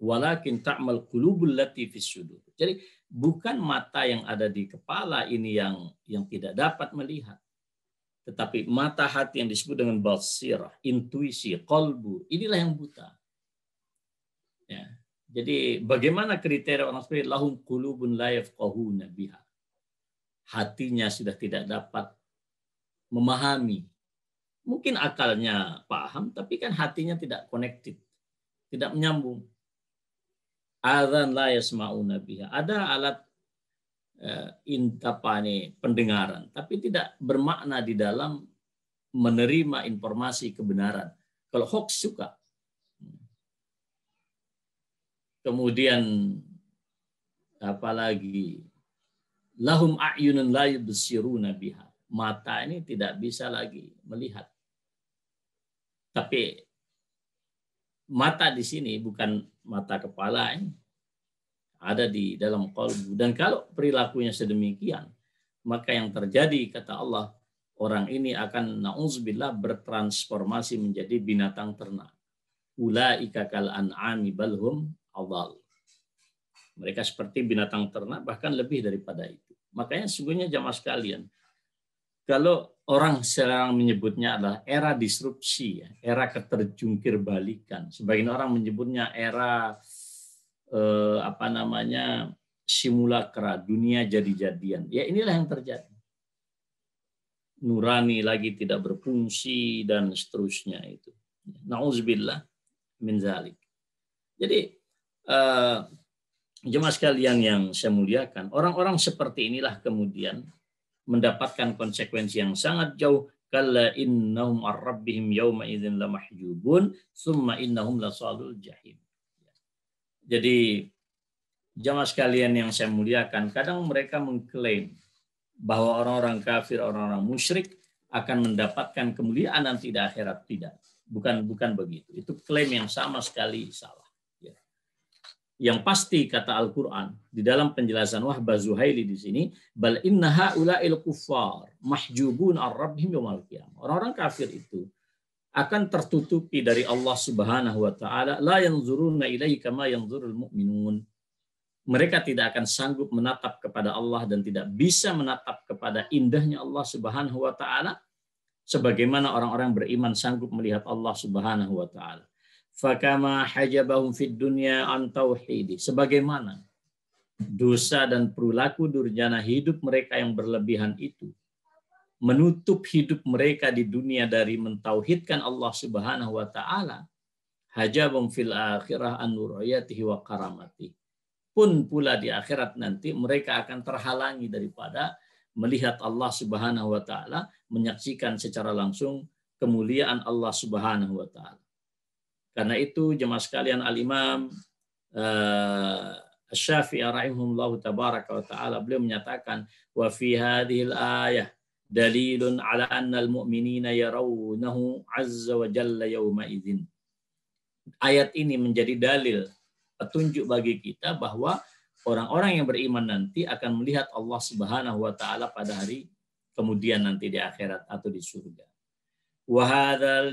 walakin ta'mal qulubul lati fis sudur. Jadi bukan mata yang ada di kepala ini yang tidak dapat melihat. Tetapi mata hati yang disebut dengan basirah, intuisi, qalbu, inilah yang buta. Ya. Jadi bagaimana kriteria orang seperti lahum qulubun la yafqahuna biha. Hatinya sudah tidak dapat memahami. Mungkin akalnya paham, tapi kan hatinya tidak connected, tidak menyambung. Adzan la yasma'una biha. Ada alat pendengaran, tapi tidak bermakna di dalam menerima informasi kebenaran. Kalau hoax suka. Kemudian apalagi lahum a'yunun la yubsiruna biha. Mata ini tidak bisa lagi melihat. Tapi mata di sini bukan mata kepala ini. Ada di dalam qalbu. Dan kalau perilakunya sedemikian, maka yang terjadi kata Allah, orang ini akan na'udzubillah bertransformasi menjadi binatang ternak. Ulaika kal an'ami balhum adall. Mereka seperti binatang ternak, bahkan lebih daripada itu. Makanya sesungguhnya jamaah sekalian, kalau orang sekarang menyebutnya adalah era disrupsi, era keterjungkir-balikan. Sebagian orang menyebutnya era simulakra, dunia jadi-jadian. Ya inilah yang terjadi. Nurani lagi tidak berfungsi dan seterusnya itu. Na'udzubillah min zalik. Jadi jemaah sekalian yang saya muliakan, orang-orang seperti inilah kemudian mendapatkan konsekuensi yang sangat jauh. Kalla innahum ar-rabbihim yawma idzin lamahjubun summa innahum lasalul jahim. Jadi jamaah sekalian yang saya muliakan, kadang mereka mengklaim bahwa orang-orang kafir, orang-orang musyrik akan mendapatkan kemuliaan nanti di akhirat. Tidak. Bukan begitu. Itu klaim yang sama sekali salah. Yang pasti kata Al-Quran di dalam penjelasan Wahbah Zuhaili di sini, bal inna haula'il kuffar mahjubun ar-rabbihim yaumal qiyamah. Orang-orang kafir itu akan tertutupi dari Allah Subhanahu wa taala, la yanzuruna ilaihi kama yanzurul mu'minun. Mereka tidak akan sanggup menatap kepada Allah dan tidak bisa menatap kepada indahnya Allah Subhanahu wa taala sebagaimana orang-orang beriman sanggup melihat Allah Subhanahu wa taala. Fakama hajabahum fid dunya an tauhidi, sebagaimana dosa dan perilaku durjana hidup mereka yang berlebihan itu menutup hidup mereka di dunia dari mentauhidkan Allah Subhanahu wa taala, hajabahum fil akhirah an nuriyatihi wa karamati. Pun pula di akhirat nanti mereka akan terhalangi daripada melihat Allah Subhanahu wa taala, menyaksikan secara langsung kemuliaan Allah Subhanahu wa taala. Karena itu jemaah sekalian, Al-Imam Asy-Syafi'i rahimahullahu tabaraka wa taala beliau menyatakan wa fi hadhil ayah dalilun ala anna al-mu'minina yarawnahu azza wa jalla yawma idzin. Ayat ini menjadi dalil petunjuk bagi kita bahwa orang-orang yang beriman nanti akan melihat Allah Subhanahu wa taala pada hari kemudian nanti di akhirat atau di surga. Wa hadza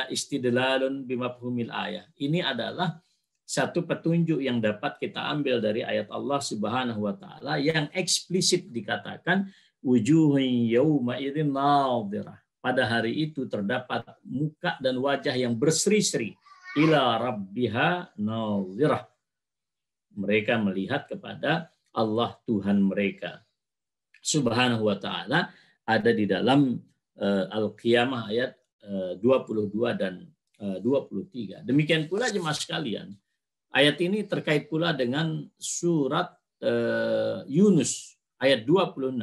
istidlalun bimafhumil ayah. Ini adalah satu petunjuk yang dapat kita ambil dari ayat Allah Subhanahu wa taala yang eksplisit dikatakan wujuhun yauma idzin nadhirah. Pada hari itu terdapat muka dan wajah yang berseri-seri, ila rabbiha nadhirah. Mereka melihat kepada Allah Tuhan mereka Subhanahu wa taala, ada di dalam Al-Qiyamah ayat 22 dan 23. Demikian pula jemaah sekalian, Ayat ini terkait pula dengan surat Yunus ayat 26.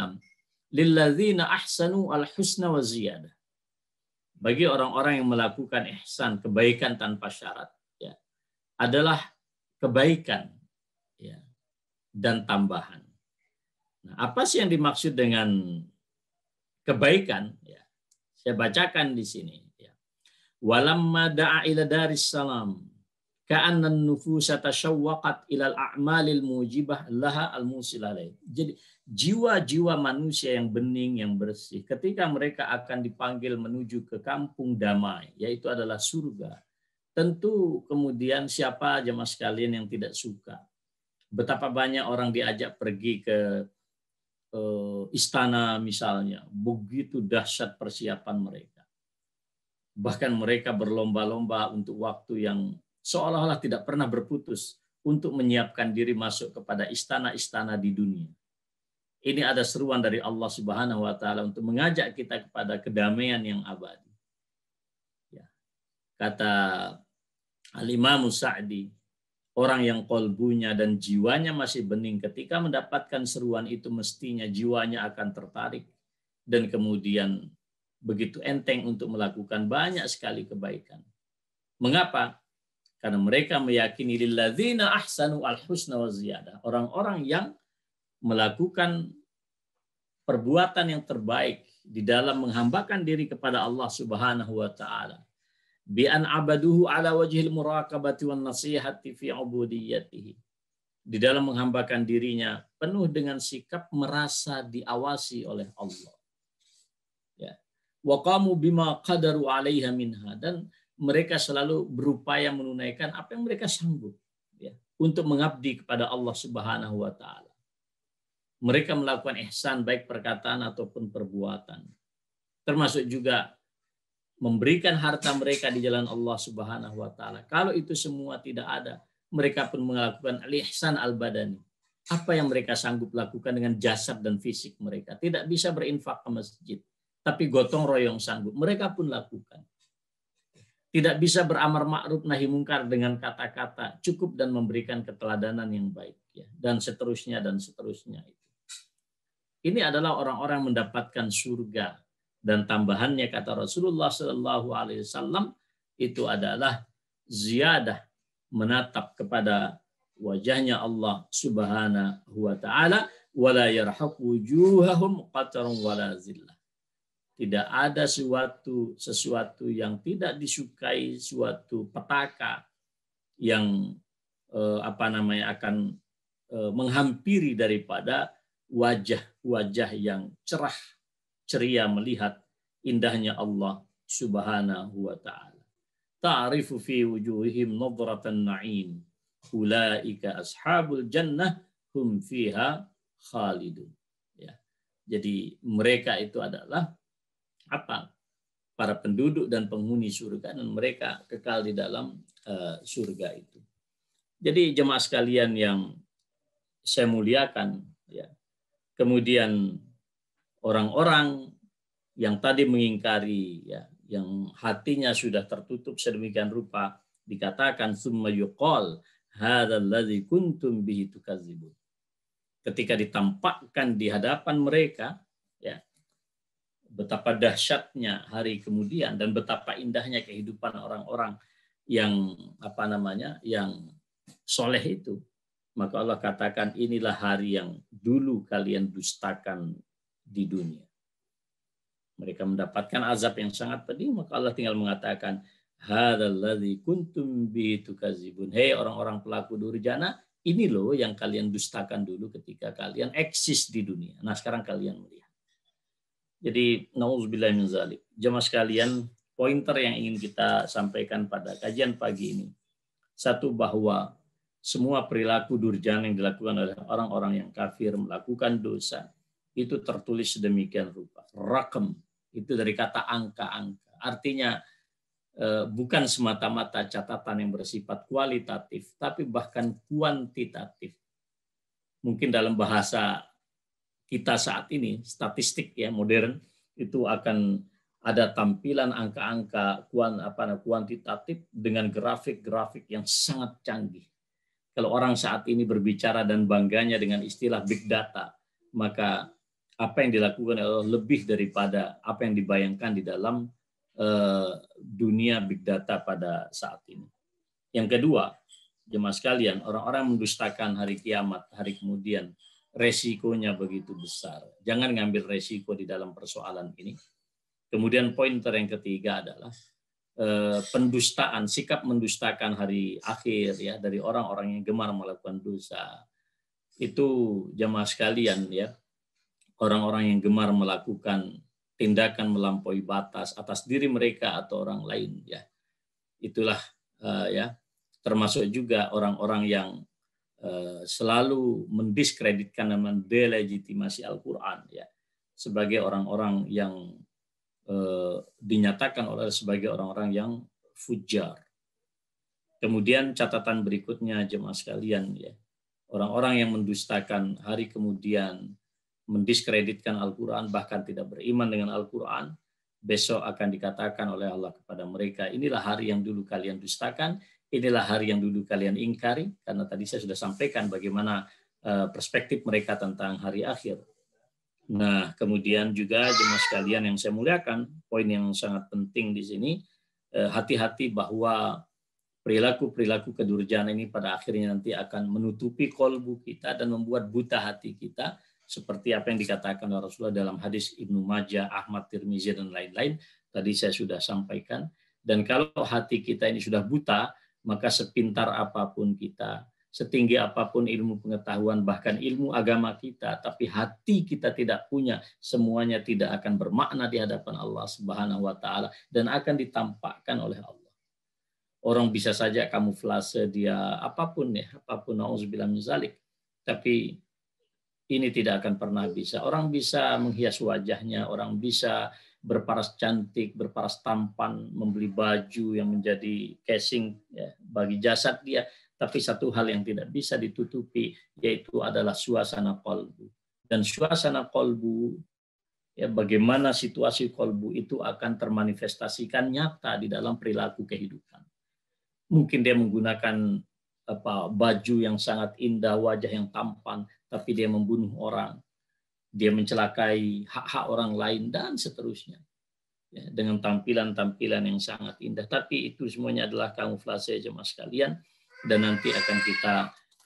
Lilladzina ahsanu al-husna wa ziyadah. Bagi orang-orang yang melakukan ihsan, kebaikan tanpa syarat, ya, adalah kebaikan, ya, dan tambahan. Nah, apa sih yang dimaksud dengan kebaikan? Ya, saya bacakan di sini. Ya. Walamma da'a ila daris salam, ka'anna an-nufusa tashawwaqat ila al-a'malil mujibah laha al-musilalai. Jadi jiwa-jiwa manusia yang bening, yang bersih, ketika mereka akan dipanggil menuju ke kampung damai, yaitu adalah surga, tentu kemudian siapa jemaah sekalian yang tidak suka. Betapa banyak orang diajak pergi ke istana misalnya, begitu dahsyat persiapan mereka. Bahkan mereka berlomba-lomba untuk waktu yang seolah-olah tidak pernah berputus untuk menyiapkan diri masuk kepada istana-istana di dunia. Ini ada seruan dari Allah Subhanahu wa taala untuk mengajak kita kepada kedamaian yang abadi. Ya. Kata Al-Imam Sa'di, orang yang kolbunya dan jiwanya masih bening ketika mendapatkan seruan itu mestinya jiwanya akan tertarik dan kemudian begitu enteng untuk melakukan banyak sekali kebaikan. Mengapa? Karena mereka meyakini lilladzina ahsanu al-husna wa ziyadah. Orang-orang yang melakukan perbuatan yang terbaik di dalam menghambakan diri kepada Allah Subhanahu wa taala. Bi an abaduhu ala wajhil muraqabati wan nasihati fi ubudiyyatihi. Di dalam menghambakan dirinya penuh dengan sikap merasa diawasi oleh Allah. Ya. Wa qamu bima qadaru 'alaiha minha, dan mereka selalu berupaya menunaikan apa yang mereka sanggup, ya, untuk mengabdi kepada Allah Subhanahu wa taala. Mereka melakukan ihsan baik perkataan ataupun perbuatan. Termasuk juga memberikan harta mereka di jalan Allah Subhanahu wa taala. Kalau itu semua tidak ada, mereka pun melakukan al-ihsan al-badani. Apa yang mereka sanggup lakukan dengan jasad dan fisik mereka. Tidak bisa berinfak ke masjid, tapi gotong royong sanggup. Mereka pun lakukan. Tidak bisa beramar ma'ruf nahi mungkar dengan kata-kata, cukup dan memberikan keteladanan yang baik, ya, dan seterusnya dan seterusnya. Ini adalah orang-orang mendapatkan surga, dan tambahannya kata Rasulullah Shallallahu Alaihi Wasallam itu adalah ziyadah, menatap kepada wajahnya Allah Subhanahu Wa Taala, wala yarhaq wujuhahum qatarun wala zillah. Tidak ada sesuatu yang tidak disukai, suatu petaka yang akan menghampiri daripada wajah-wajah yang cerah ceria melihat indahnya Allah Subhanahu wa taala. Ta'rifu fi wujuhihim nadratan na'im. Ulaika ashabul jannah hum fiha khalidun. Ya. Jadi mereka itu adalah apa? Para penduduk dan penghuni surga, dan mereka kekal di dalam surga itu. Jadi jemaah sekalian yang saya muliakan, ya. Kemudian orang-orang yang tadi mengingkari, ya, yang hatinya sudah tertutup sedemikian rupa, dikatakan summa yuqal hadzal ladzi kuntum bihi tukadzibun. Ketika ditampakkan di hadapan mereka, ya, betapa dahsyatnya hari kemudian dan betapa indahnya kehidupan orang-orang yang yang soleh itu. Maka Allah katakan inilah hari yang dulu kalian dustakan di dunia. Mereka mendapatkan azab yang sangat pedih, maka Allah tinggal mengatakan hadzal ladzi kuntum bihi tukadzibun. Hei orang-orang pelaku durjana, ini loh yang kalian dustakan dulu ketika kalian eksis di dunia. Nah, sekarang kalian melihat. Jadi nauzubillahi min dzalik. Jemaah sekalian, pointer yang ingin kita sampaikan pada kajian pagi ini. Satu, bahwa semua perilaku durjana yang dilakukan oleh orang-orang yang kafir, melakukan dosa, itu tertulis sedemikian rupa. Rakam, itu dari kata angka-angka. Artinya bukan semata-mata catatan yang bersifat kualitatif, tapi bahkan kuantitatif. Mungkin dalam bahasa kita saat ini, statistik ya modern, itu akan ada tampilan angka-angka kuantitatif dengan grafik-grafik yang sangat canggih. Kalau orang saat ini berbicara dan bangganya dengan istilah big data, maka apa yang dilakukan adalah lebih daripada apa yang dibayangkan di dalam dunia big data pada saat ini. Yang kedua, jemaah sekalian, orang-orang mendustakan hari kiamat, hari kemudian, resikonya begitu besar. Jangan ngambil resiko di dalam persoalan ini. Kemudian poin yang ketiga adalah pendustaan, sikap mendustakan hari akhir ya dari orang-orang yang gemar melakukan dosa. Itu jemaah sekalian ya, orang-orang yang gemar melakukan tindakan melampaui batas atas diri mereka atau orang lain ya. Itulah ya, termasuk juga orang-orang yang selalu mendiskreditkan dan mendelegitimasi Al-Qur'an ya, sebagai orang-orang yang dinyatakan oleh sebagai orang-orang yang fujar. Kemudian catatan berikutnya jemaah sekalian ya, orang-orang yang mendustakan hari kemudian, mendiskreditkan Al-Quran, bahkan tidak beriman dengan Al-Quran, besok akan dikatakan oleh Allah kepada mereka, inilah hari yang dulu kalian dustakan, inilah hari yang dulu kalian ingkari, karena tadi saya sudah sampaikan bagaimana perspektif mereka tentang hari akhir. Nah, kemudian juga jemaah sekalian yang saya muliakan, poin yang sangat penting di sini, hati-hati bahwa perilaku-perilaku kedurjana ini pada akhirnya nanti akan menutupi kolbu kita dan membuat buta hati kita, seperti apa yang dikatakan oleh Rasulullah dalam hadis Ibnu Majah, Ahmad, Tirmizi, dan lain-lain. Tadi saya sudah sampaikan. Dan kalau hati kita ini sudah buta, maka sepintar apapun kita, setinggi apapun ilmu pengetahuan, bahkan ilmu agama kita, tapi hati kita tidak punya, semuanya tidak akan bermakna di hadapan Allah Subhanahu wa taala dan akan ditampakkan oleh Allah. Orang bisa saja kamuflase dia apapun ya, apapun, nauzubillah min zalik, tapi ini tidak akan pernah bisa. Orang bisa menghias wajahnya, orang bisa berparas cantik, berparas tampan, membeli baju yang menjadi casing ya, bagi jasad dia. Tapi satu hal yang tidak bisa ditutupi, yaitu adalah suasana kolbu. Dan suasana kolbu, ya, bagaimana situasi kolbu itu akan termanifestasikan nyata di dalam perilaku kehidupan. Mungkin dia menggunakan baju yang sangat indah, wajah yang tampan, tapi dia membunuh orang, dia mencelakai hak-hak orang lain, dan seterusnya. Ya, dengan tampilan-tampilan yang sangat indah. Tapi itu semuanya adalah kamuflase jemaah sekalian. Dan nanti akan kita,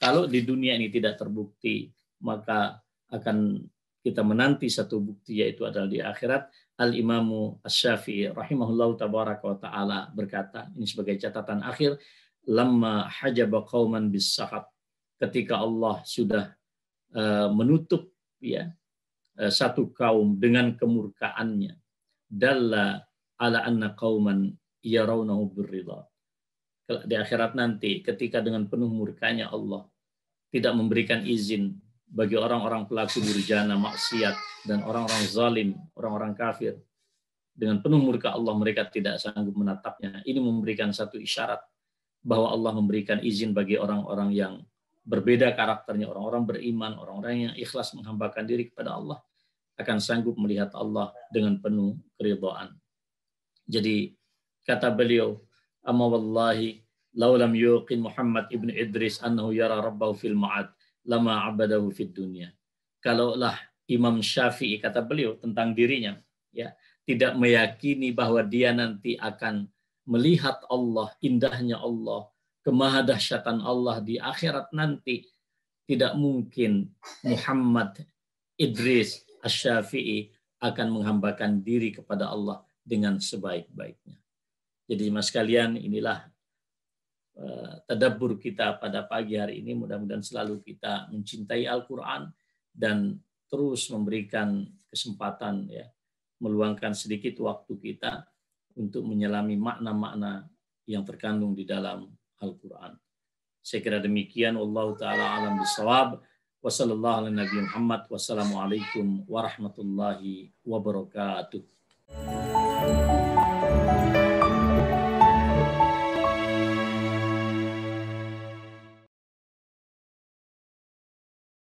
kalau di dunia ini tidak terbukti, maka akan kita menanti satu bukti, yaitu adalah di akhirat. Al-Imamu Asy-Syafi'i rahimahullahu tabaraka wa ta'ala berkata, ini sebagai catatan akhir, lamma hajaba qauman bis-sahat, ketika Allah sudah menutup ya satu kaum dengan kemurkaannya, dalla ala anna qauman yarawnahu birridha. Di akhirat nanti, ketika dengan penuh murkanya Allah tidak memberikan izin bagi orang-orang pelaku durjana, maksiat, dan orang-orang zalim, orang-orang kafir, dengan penuh murka Allah mereka tidak sanggup menatapnya. Ini memberikan satu isyarat bahwa Allah memberikan izin bagi orang-orang yang berbeda karakternya, orang-orang beriman, orang-orang yang ikhlas menghambakan diri kepada Allah, akan sanggup melihat Allah dengan penuh keridhaan. Jadi kata beliau, amma wallahi law lam yuqin Muhammad ibn Idris annahu yara rabbahu fil ma'ad lama abadahu fid dunya. Kalaulah Imam Syafi'i, kata beliau tentang dirinya, ya, tidak meyakini bahwa dia nanti akan melihat Allah, indahnya Allah, kemahadahsyatan Allah di akhirat nanti, tidak mungkin Muhammad Idris Asy-Syafi'i akan menghambakan diri kepada Allah dengan sebaik-baiknya. Jadi mas sekalian, inilah tadabbur kita pada pagi hari ini. Mudah-mudahan selalu kita mencintai Al-Quran dan terus memberikan kesempatan ya, meluangkan sedikit waktu kita untuk menyelami makna-makna yang terkandung di dalam Al-Quran. Saya kira demikian. Wallahu ta'ala alam bisawab. Wassallallahu ala Nabi Muhammad. Wassalamualaikum warahmatullahi wabarakatuh.